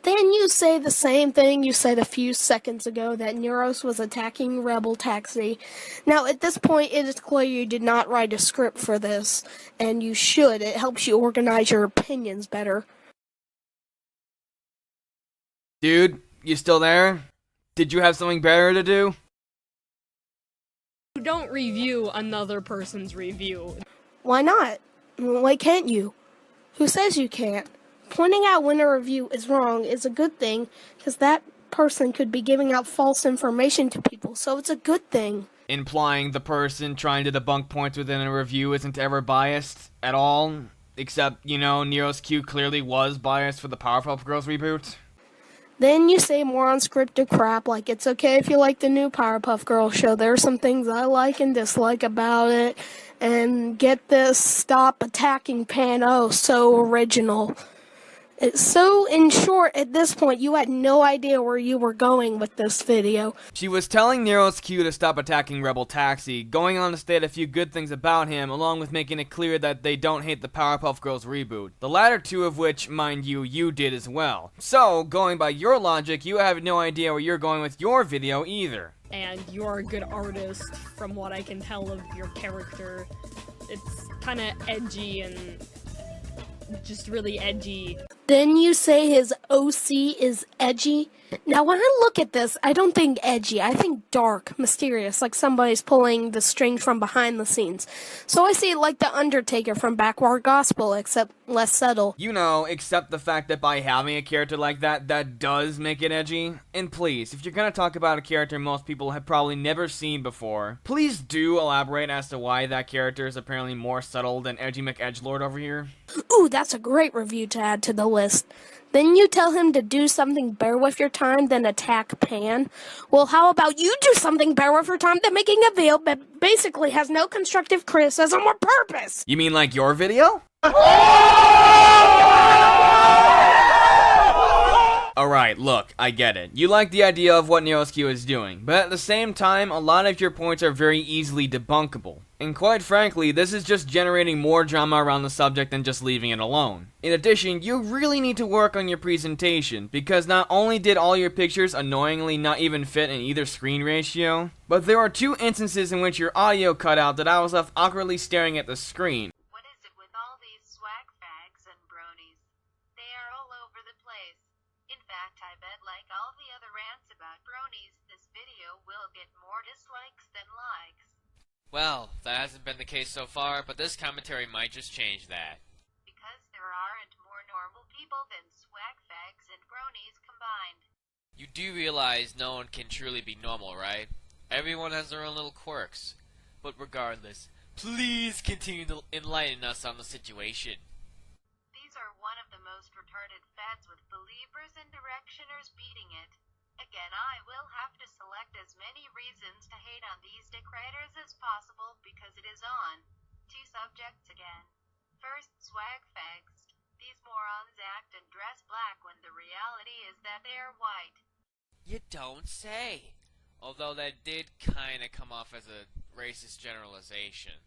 Then you say the same thing you said a few seconds ago, that Neuros was attacking Rebel Taxi. Now, at this point, it is clear you did not write a script for this, and you should. It helps you organize your opinions better. Dude, you still there? Did you have something better to do? You don't review another person's review. Why not? Why can't you? Who says you can't? Pointing out when a review is wrong is a good thing, because that person could be giving out false information to people, so it's a good thing. Implying the person trying to debunk points within a review isn't ever biased at all? Except, you know, NeroSQ clearly was biased for the Powerpuff Girls reboot? Then you say more unscripted crap, like it's okay if you like the new Powerpuff Girls show. There are some things I like and dislike about it, And get this, stop attacking Pan. Oh, so original. So, in short, at this point, you had no idea where you were going with this video. She was telling Nero's Q to stop attacking Rebel Taxi, going on to state a few good things about him, along with making it clear that they don't hate the Powerpuff Girls reboot. The latter two of which, mind you, you did as well. So, going by your logic, you have no idea where you're going with your video either. And you're a good artist, from what I can tell of your character. It's kinda edgy and just really edgy. Then you say his OC is edgy? Now when I look at this, I don't think edgy, I think dark, mysterious, like somebody's pulling the strings from behind the scenes. So I see it like The Undertaker from Backward Gospel, except less subtle. You know, except the fact that by having a character like that, that does make it edgy. And please, if you're gonna talk about a character most people have probably never seen before, please do elaborate as to why that character is apparently more subtle than Edgy McEdgelord over here. Ooh, that's a great review to add to the list. Then you tell him to do something better with your time than attack Pan. Well, how about you do something better with your time than making a video that basically has no constructive criticism or purpose? You mean like your video? Alright, look, I get it. You like the idea of what Nero's Q is doing, but at the same time, a lot of your points are very easily debunkable. And quite frankly, this is just generating more drama around the subject than just leaving it alone. In addition, you really need to work on your presentation, because not only did all your pictures annoyingly not even fit in either screen ratio, but there are two instances in which your audio cut out that I was left awkwardly staring at the screen. What is it with all these swag fags and bronies? They are all over the place. In fact, I bet like all the other rants about bronies, this video will get more dislikes than likes. Well, that hasn't been the case so far, but this commentary might just change that. Because there aren't more normal people than swag fags and bronies combined. You do realize no one can truly be normal, right? Everyone has their own little quirks. But regardless, please continue to enlighten us on the situation. These are one of the most retarded fads with believers and directioners beating it. Again, I will have to select as many reasons to hate on these dick riders as possible because it is on. Two subjects again. First, swag fags. These morons act and dress black when the reality is that they are white. You don't say. Although that did kinda come off as a racist generalization.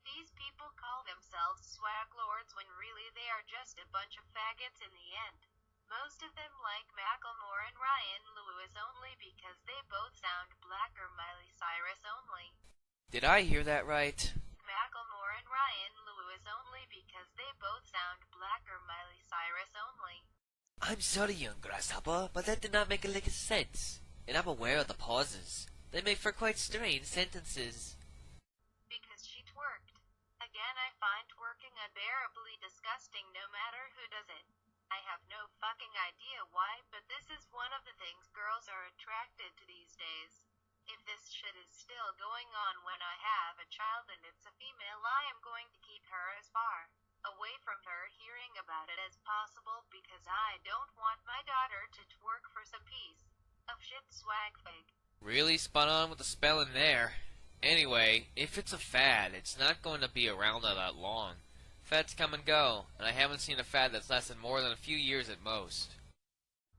These people call themselves swag lords when really they are just a bunch of faggots in the end. Most of them like Macklemore and Ryan Lewis only because they both sound black or Miley Cyrus only. Did I hear that right? Macklemore and Ryan Lewis only because they both sound black or Miley Cyrus only. I'm sorry, young grasshopper, but that did not make a lick of sense. And I'm aware of the pauses. They make for quite strange sentences. Because she twerked. Again, I find twerking unbearably disgusting no matter who does it. I have no fucking idea why, but this is one of the things girls are attracted to these days. If this shit is still going on when I have a child and it's a female, I am going to keep her as far away from her hearing about it as possible because I don't want my daughter to twerk for some piece of shit swag fig. Really spot on with the spelling there. Anyway, if it's a fad, it's not going to be around all that long. Fads come and go, and I haven't seen a fad that's lasted more than a few years at most.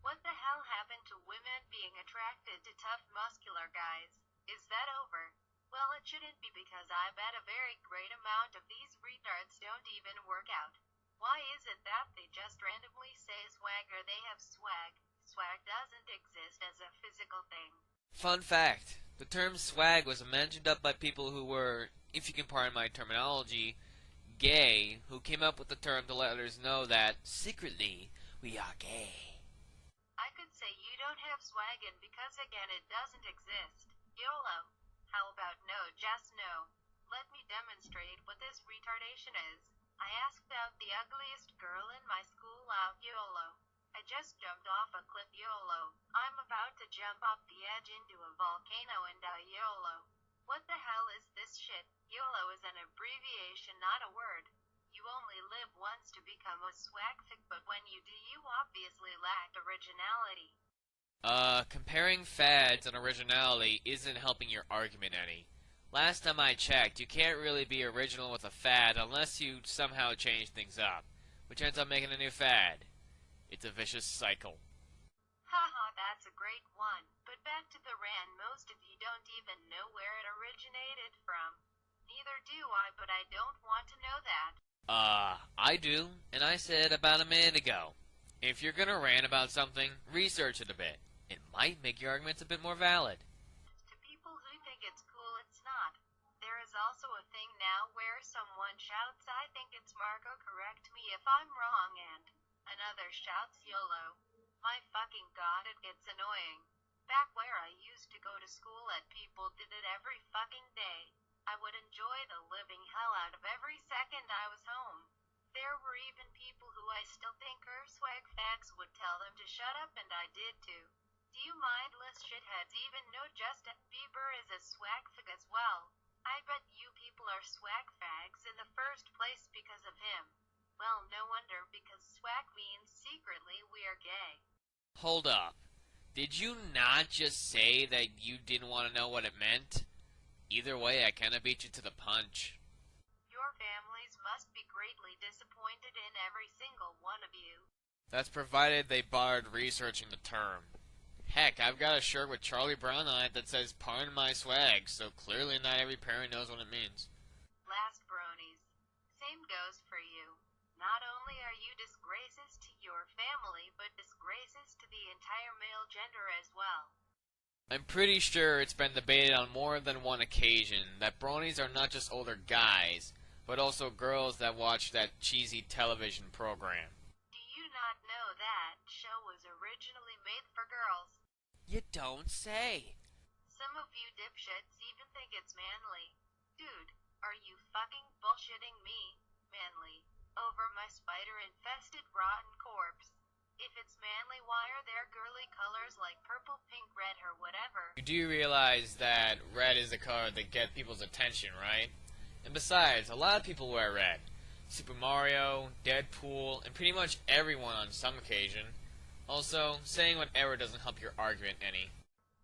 What the hell happened to women being attracted to tough, muscular guys? Is that over? Well, it shouldn't be because I bet a very great amount of these retards don't even work out. Why is it that they just randomly say swag or they have swag? Swag doesn't exist as a physical thing. Fun fact, the term swag was imagined up by people who were, if you can pardon my terminology, gay, who came up with the term to let others know that, secretly, we are gay. I could say you don't have swag and because again it doesn't exist. YOLO. How about no, just no. Let me demonstrate what this retardation is. I asked out the ugliest girl in my school out YOLO. I just jumped off a cliff YOLO. I'm about to jump off the edge into a volcano and die YOLO. What the hell is this shit? YOLO is an abbreviation, not a word. You only live once to become a swag fig, but when you do, you obviously lack originality. Comparing fads and originality isn't helping your argument any. Last time I checked, you can't really be original with a fad unless you somehow change things up, which ends up making a new fad. It's a vicious cycle. Haha, that's a great one. But back to the rant, most of you don't even know where it originated from. Neither do I, but I don't want to know that. I do, and I said about a minute ago. If you're gonna rant about something, research it a bit. It might make your arguments a bit more valid. To people who think it's cool, it's not. There is also a thing now where someone shouts, I think it's Marco, correct me if I'm wrong, and another shouts YOLO. My fucking god, it gets annoying. Back where I used to go to school and people did it every fucking day, I would enjoy the living hell out of every second I was home. There were even people who I still think are swag fags would tell them to shut up, and I did too. Do you mindless shitheads even know Justin Bieber is a swag fag as well? I bet you people are swag fags in the first place because of him. Well, no wonder, because swag means secretly we are gay. Hold up. Did you not just say that you didn't want to know what it meant? Either way, I kinda beat you to the punch. Your families must be greatly disappointed in every single one of you. That's provided they bothered researching the term. Heck, I've got a shirt with Charlie Brown on it that says "Pardon my swag," so clearly not every parent knows what it means. Last bronies. Same goes for you. Not only are you disgraces to your family, but disgraces to the entire male gender as well. I'm pretty sure it's been debated on more than one occasion that bronies are not just older guys, but also girls that watch that cheesy television program. Do you not know that show was originally made for girls? You don't say. Some of you dipshits even think it's manly. Dude, are you fucking bullshitting me, manly, over my spider-infested rotten corpse? If it's manly, why are there girly colors like purple, pink, red, or whatever? You do realize that red is the color that gets people's attention, right? And besides, a lot of people wear red. Super Mario, Deadpool, and pretty much everyone on some occasion. Also, saying whatever doesn't help your argument any.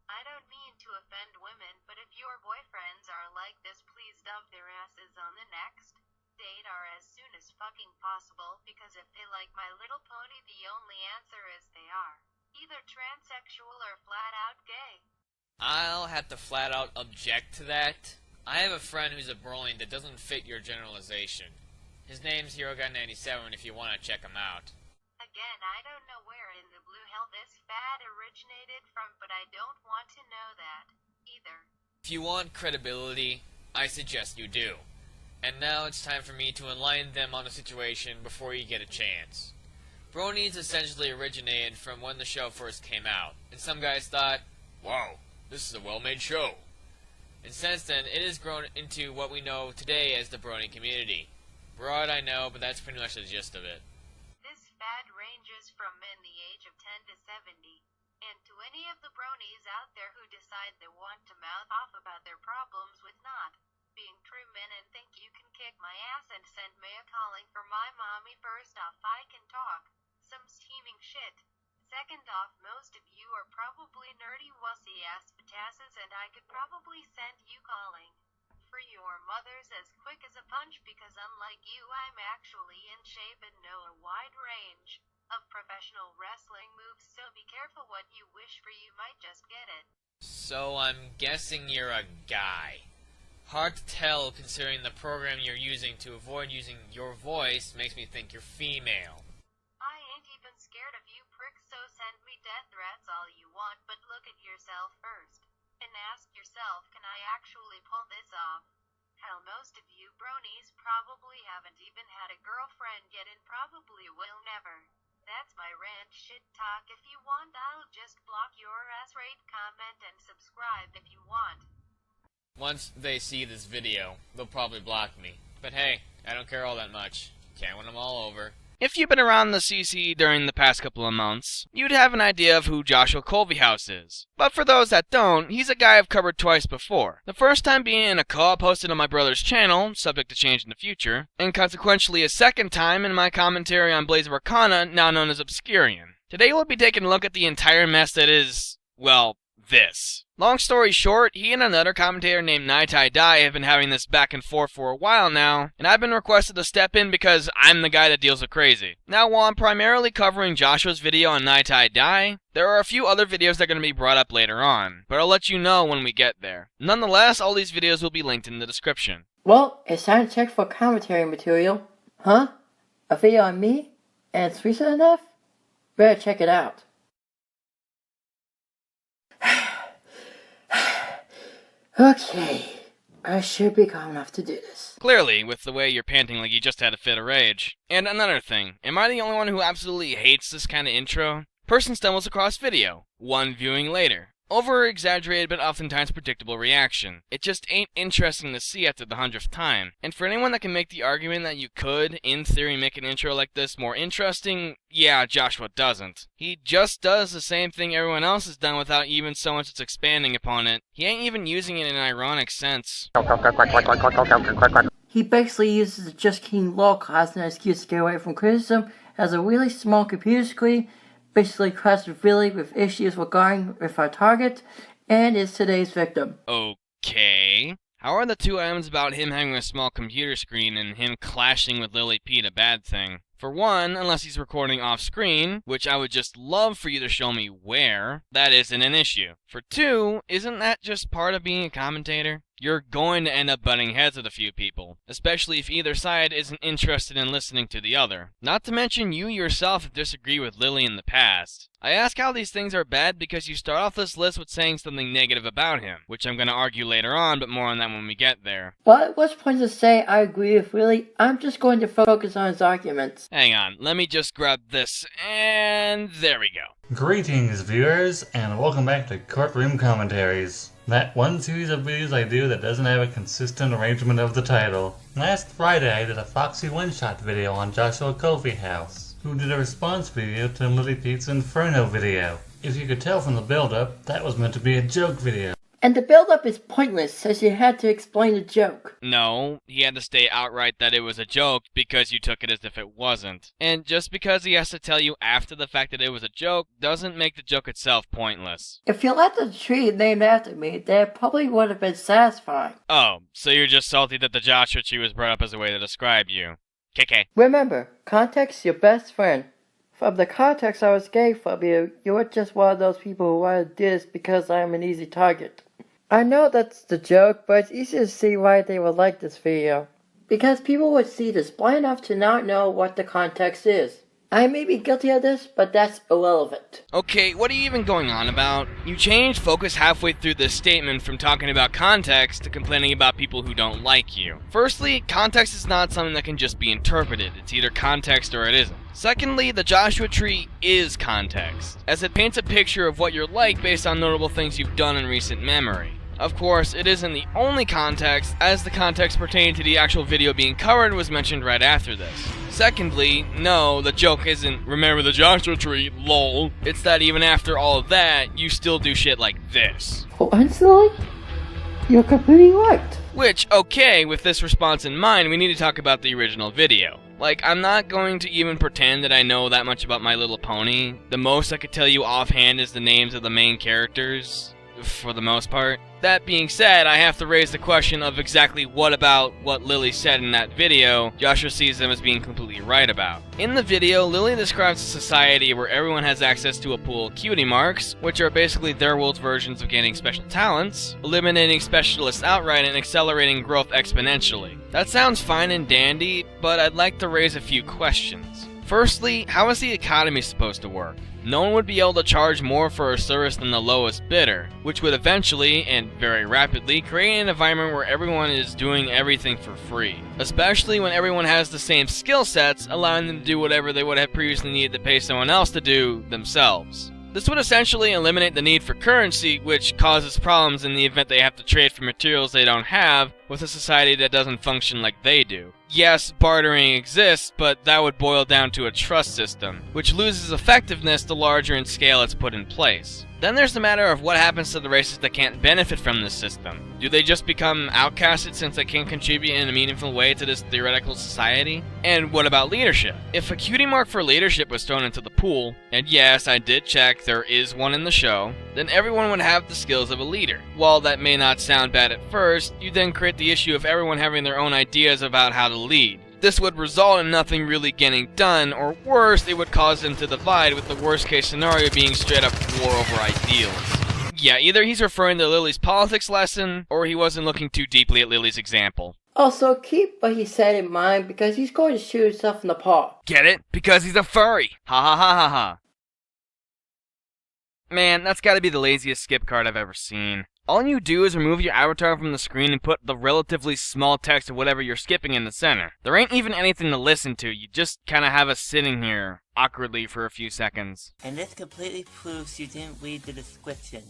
I don't mean to offend women, but if your boyfriends are like this, please dump their asses on the next date or as soon as fucking possible, because if they like My Little Pony, the only answer is they are either transsexual or flat out gay. I'll have to flat out object to that. I have a friend who's a brony that doesn't fit your generalization. His name's HeroGuy97 if you want to check him out. Again, I don't know where in the blue hell this fad originated from, but I don't want to know that either. If you want credibility, I suggest you do. And now it's time for me to enlighten them on the situation before you get a chance. Bronies essentially originated from when the show first came out, and some guys thought, wow, this is a well-made show. And since then, it has grown into what we know today as the brony community. Broad, I know, but that's pretty much the gist of it. This fad ranges from men the age of 10 to 70, and to any of the bronies out there who decide they want to mouth off about their problems with not being true men and think you can kick my ass and send me a calling for my mommy. First off, I can talk some steaming shit. Second off, most of you are probably nerdy wussy ass patasses, and I could probably send you calling for your mothers as quick as a punch, because unlike you, I'm actually in shape and know a wide range of professional wrestling moves, so be careful what you wish for, you might just get it. So I'm guessing you're a guy. Hard to tell considering the program you're using to avoid using your voice makes me think you're female. I ain't even scared of you pricks, so send me death threats all you want, but look at yourself first. And ask yourself, can I actually pull this off? Hell, most of you bronies probably haven't even had a girlfriend yet and probably will never. That's my rant shit talk. If you want, I'll just block your ass, rate, comment, and subscribe if you want. Once they see this video, they'll probably block me. But hey, I don't care all that much. Can't win them all over. If you've been around the CC during the past couple of months, you'd have an idea of who Joshua Colbyhouse is. But for those that don't, he's a guy I've covered twice before. The first time being in a co-op hosted on my brother's channel, subject to change in the future, and consequentially a second time in my commentary on Blaze of Arcana, now known as Obscurion. Today we'll be taking a look at the entire mess that is, well, this. Long story short, he and another commentator named Night Die have been having this back and forth for a while now, and I've been requested to step in because I'm the guy that deals with crazy. Now, while I'm primarily covering Joshua's video on Night Die, there are a few other videos that are going to be brought up later on, but I'll let you know when we get there. Nonetheless, all these videos will be linked in the description. Well, it's time to check for commentary material. Huh? A video on me? And it's recent enough? Better check it out. Okay, I should be calm enough to do this. Clearly, with the way you're panting like you just had a fit of rage. And another thing, am I the only one who absolutely hates this kind of intro? Person stumbles across video, one viewing later. Over-exaggerated but oftentimes predictable reaction. It just ain't interesting to see after the 100th time. And for anyone that can make the argument that you could, in theory, make an intro like this more interesting, yeah, Joshua doesn't. He just does the same thing everyone else has done without even so much as expanding upon it. He ain't even using it in an ironic sense. He basically uses the Just King lol class as an excuse to get away from criticism, has a really small computer screen, basically crashed really with issues regarding with our target, and is today's victim. Okay. How are the two items about him having a small computer screen and him clashing with Lily Pete a bad thing? For one, unless he's recording off-screen, which I would just love for you to show me where, that isn't an issue. For two, isn't that just part of being a commentator? You're going to end up butting heads with a few people, especially if either side isn't interested in listening to the other. Not to mention you yourself have disagreed with Lily in the past. I ask how these things are bad because you start off this list with saying something negative about him, which I'm going to argue later on, but more on that when we get there. Well, at which point to say I agree with Willie, I'm just going to focus on his arguments. Hang on, let me just grab this, and there we go. Greetings, viewers, and welcome back to Courtroom Commentaries. That one series of videos I do that doesn't have a consistent arrangement of the title. Last Friday I did a Foxy one-shot video on Joshua Kofi House, who did a response video to Lily Pete's Inferno video. If you could tell from the build-up, that was meant to be a joke video. And the build-up is pointless, as you had to explain the joke. No, he had to state outright that it was a joke because you took it as if it wasn't. And just because he has to tell you after the fact that it was a joke doesn't make the joke itself pointless. If you let the tree named after me, that probably would have been satisfying. Oh, so you're just salty that the Joshua tree was brought up as a way to describe you. KK. Remember, context is your best friend. From the context I was getting from you, you were just one of those people who wanted to do this because I am an easy target. I know that's the joke, but it's easy to see why they would like this video. Because people would see this blind enough to not know what the context is. I may be guilty of this, but that's irrelevant. Okay, what are you even going on about? You changed focus halfway through this statement from talking about context to complaining about people who don't like you. Firstly, context is not something that can just be interpreted. It's either context or it isn't. Secondly, the Joshua tree is context, as it paints a picture of what you're like based on notable things you've done in recent memory. Of course, it isn't the only context, as the context pertaining to the actual video being covered was mentioned right after this. Secondly, no, the joke isn't, remember the Joshua tree, lol. It's that even after all of that, you still do shit like this. Coincidentally, you're completely right. Which, okay, with this response in mind, we need to talk about the original video. Like, I'm not going to even pretend that I know that much about My Little Pony. The most I could tell you offhand is the names of the main characters, for the most part. That being said, I have to raise the question of exactly what about what Lily said in that video Joshua sees them as being completely right about. In the video, Lily describes a society where everyone has access to a pool of cutie marks, which are basically their world's versions of gaining special talents, eliminating specialists outright and accelerating growth exponentially. That sounds fine and dandy, but I'd like to raise a few questions. Firstly, how is the economy supposed to work? No one would be able to charge more for a service than the lowest bidder, which would eventually, and very rapidly, create an environment where everyone is doing everything for free. Especially when everyone has the same skill sets, allowing them to do whatever they would have previously needed to pay someone else to do themselves. This would essentially eliminate the need for currency, which causes problems in the event they have to trade for materials they don't have with a society that doesn't function like they do. Yes, bartering exists, but that would boil down to a trust system, which loses effectiveness the larger in scale it's put in place. Then there's the matter of what happens to the races that can't benefit from this system. Do they just become outcasted since they can't contribute in a meaningful way to this theoretical society? And what about leadership? If a cutie mark for leadership was thrown into the pool, and yes, I did check, there is one in the show, then everyone would have the skills of a leader. While that may not sound bad at first, you then create the issue of everyone having their own ideas about how to lead. This would result in nothing really getting done, or worse, it would cause them to divide, with the worst case scenario being straight up war over ideals. Yeah, either he's referring to Lily's politics lesson, or he wasn't looking too deeply at Lily's example. Also, keep what he said in mind because he's going to shoot himself in the paw. Get it? Because he's a furry! Ha ha ha ha ha. Man, that's gotta be the laziest skip card I've ever seen. All you do is remove your avatar from the screen and put the relatively small text of whatever you're skipping in the center. There ain't even anything to listen to, you just kinda have us sitting here, awkwardly for a few seconds. And this completely proves you didn't read the description,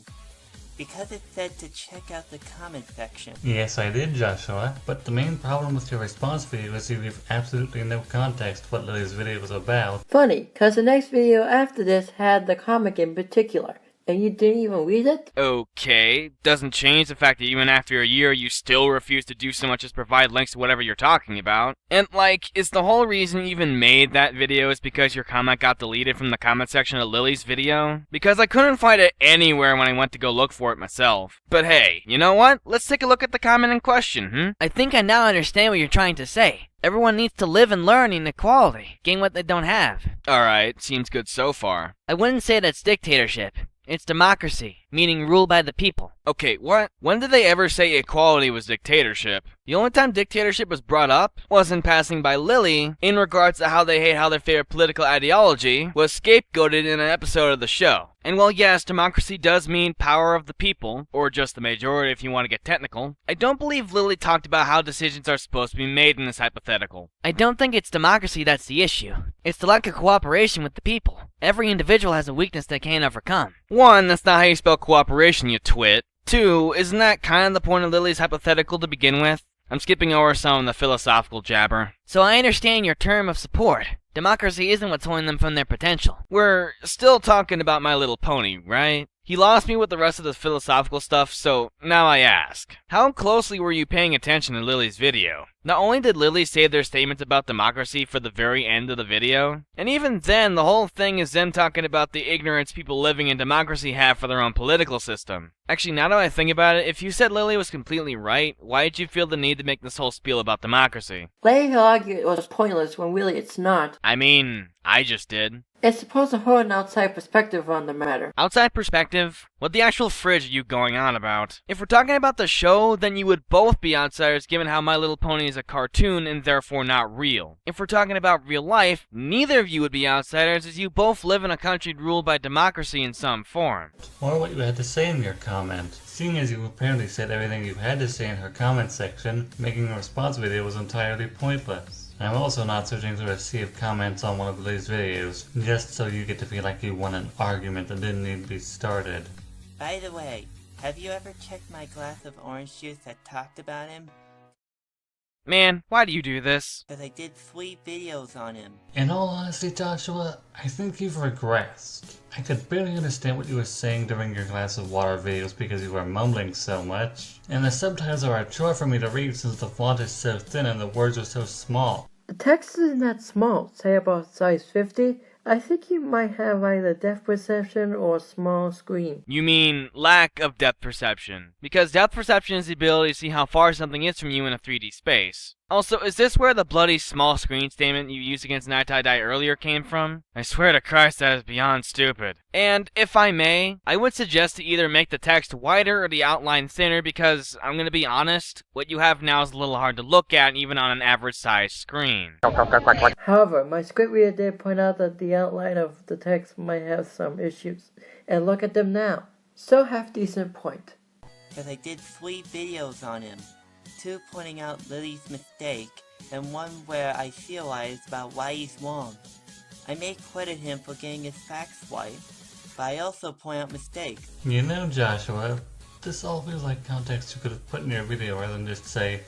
because it said to check out the comment section. Yes, I did, Joshua, but the main problem with your response video is you give absolutely no context what Lily's video was about. Funny, cause the next video after this had the comic in particular. And you didn't even read it? Okay, doesn't change the fact that even after a year you still refuse to do so much as provide links to whatever you're talking about. And like, is the whole reason you even made that video is because your comment got deleted from the comment section of Lily's video? Because I couldn't find it anywhere when I went to go look for it myself. But hey, you know what? Let's take a look at the comment in question, I think I now understand what you're trying to say. Everyone needs to live and learn in equality, gain what they don't have. Alright, seems good so far. I wouldn't say that's dictatorship. It's democracy, meaning rule by the people. Okay, what? When did they ever say equality was dictatorship? The only time dictatorship was brought up was in passing by Lily in regards to how they hate how their favorite political ideology was scapegoated in an episode of the show. And while yes, democracy does mean power of the people, or just the majority if you want to get technical, I don't believe Lily talked about how decisions are supposed to be made in this hypothetical. I don't think it's democracy that's the issue. It's the lack of cooperation with the people. Every individual has a weakness they can't overcome. 1, that's not how you spell cooperation, you twit. 2, isn't that kind of the point of Lily's hypothetical to begin with? I'm skipping over some of the philosophical jabber. So I understand your term of support. Democracy isn't what's holding them from their potential. We're still talking about My Little Pony, right? He lost me with the rest of the philosophical stuff, so now I ask. How closely were you paying attention to Lily's video? Not only did Lily save their statements about democracy for the very end of the video, and even then, the whole thing is them talking about the ignorance people living in democracy have for their own political system. Actually, now that I think about it, if you said Lily was completely right, why did you feel the need to make this whole spiel about democracy? Lady argued it was pointless when really it's not. I mean, I just did. It's supposed to hold an outside perspective on the matter. Outside perspective? What the actual fridge are you going on about? If we're talking about the show, then you would both be outsiders given how My Little Pony is a cartoon and therefore not real. If we're talking about real life, neither of you would be outsiders as you both live in a country ruled by democracy in some form. Or what you had to say in your comment. Seeing as you apparently said everything you had to say in her comment section, making a response video was entirely pointless. I'm also not searching through a sea of comments on one of Lily's videos, just so you get to feel like you won an argument that didn't need to be started. By the way, have you ever checked my glass of orange juice that talked about him? Man, why do you do this? Because I did 3 videos on him. In all honesty, Joshua, I think you've regressed. I could barely understand what you were saying during your glass of water videos because you were mumbling so much. And the subtitles are a chore for me to read since the font is so thin and the words are so small. The text isn't that small, say about size 50. I think you might have either depth perception or a small screen. You mean lack of depth perception. Because depth perception is the ability to see how far something is from you in a 3D space. Also, is this where the bloody small screen statement you used against Night Die earlier came from? I swear to Christ that is beyond stupid. And, if I may, I would suggest to either make the text wider or the outline thinner because, I'm gonna be honest, what you have now is a little hard to look at even on an average sized screen. However, my script reader did point out that the outline of the text might have some issues, and look at them now. So half decent point. Because I did 3 videos on him. 2 pointing out Lily's mistake, and 1 where I theorized about why he's wrong. I may credit him for getting his facts right, but I also point out mistakes. You know, Joshua, this all feels like context you could have put in your video rather than just say,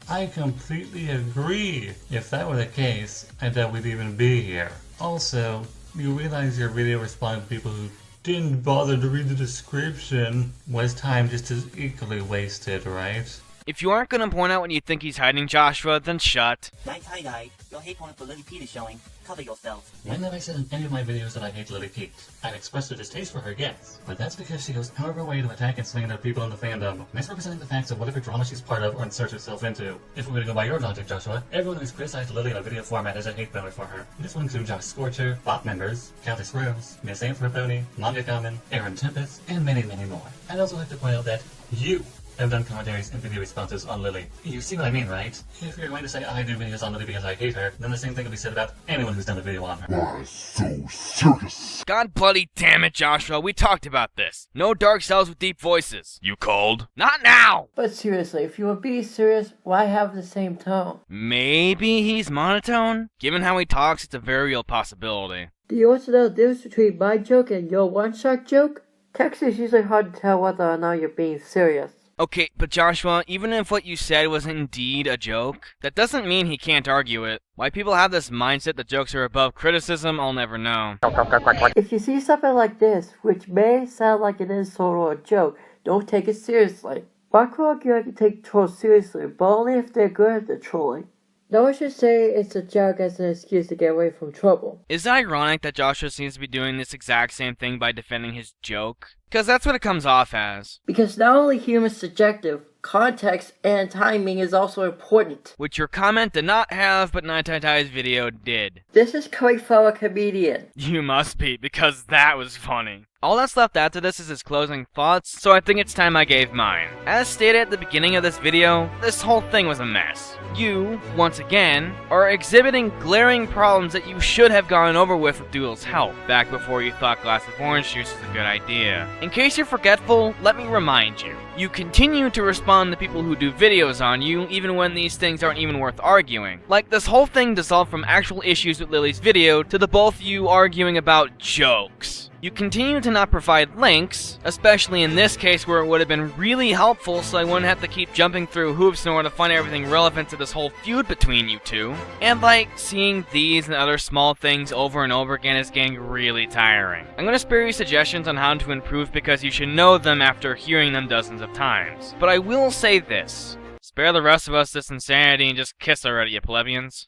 I completely agree. If that were the case, I doubt we'd even be here. Also, you realize your video responded to people who didn't bother to read the description was time just as equally wasted, right? If you aren't gonna point out when you think he's hiding, Joshua, then shut. Nice tie-dye. Your hate point for Lily Pete is showing. Cover yourself. When have I said in any of my videos that I hate Lily Pete? I've expressed a distaste for her, yes, but that's because she goes out of her way to attack and slander people in the fandom, misrepresenting the facts of whatever drama she's part of or inserts herself into. If we were to go by your logic, Joshua, everyone who's criticized Lily in a video format is a hate donor for her. This would include Josh Scorcher, bot members, Countess Rose, Miss Aunt Raponi, Manga Common, Aaron Tempest, and many, many more. I'd also like to point out that you have done commentaries and video responses on Lily. You see what I mean, right? If you're going to say I do videos on Lily because I hate her, then the same thing can be said about anyone who's done a video on her. Why so serious? God bloody damn it, Joshua, we talked about this. No dark cells with deep voices. You called? Not now! But seriously, if you were being serious, why have the same tone? Maybe he's monotone? Given how he talks, it's a very real possibility. Do you also know the difference between my joke and your one-shot joke? Text is usually hard to tell whether or not you're being serious. Okay, but Joshua, even if what you said was indeed a joke, that doesn't mean he can't argue it. Why people have this mindset that jokes are above criticism, I'll never know. If you see something like this, which may sound like an insult or a joke, don't take it seriously. Why argue I can take trolls seriously, but only if they're good at the trolling. No one should say it's a joke as an excuse to get away from trouble. Is it ironic that Joshua seems to be doing this exact same thing by defending his joke? Because that's what it comes off as. Because not only humor is subjective, context and timing is also important. Which your comment did not have, but Night Tai's video did. This is coming from a comedian. You must be, because that was funny. All that's left after this is his closing thoughts, so I think it's time I gave mine. As stated at the beginning of this video, this whole thing was a mess. You, once again, are exhibiting glaring problems that you should have gone over with Doodle's help, back before you thought glass of orange juice was a good idea. In case you're forgetful, let me remind you. You continue to respond to people who do videos on you, even when these things aren't even worth arguing. Like, this whole thing dissolved from actual issues with Lily's video to the both of you arguing about jokes. You continue to not provide links, especially in this case where it would have been really helpful so I wouldn't have to keep jumping through hoops in order to find everything relevant to this whole feud between you two. And like, seeing these and other small things over and over again is getting really tiring. I'm gonna spare you suggestions on how to improve because you should know them after hearing them dozens of times. But I will say this. Spare the rest of us this insanity and just kiss already, you plebeians.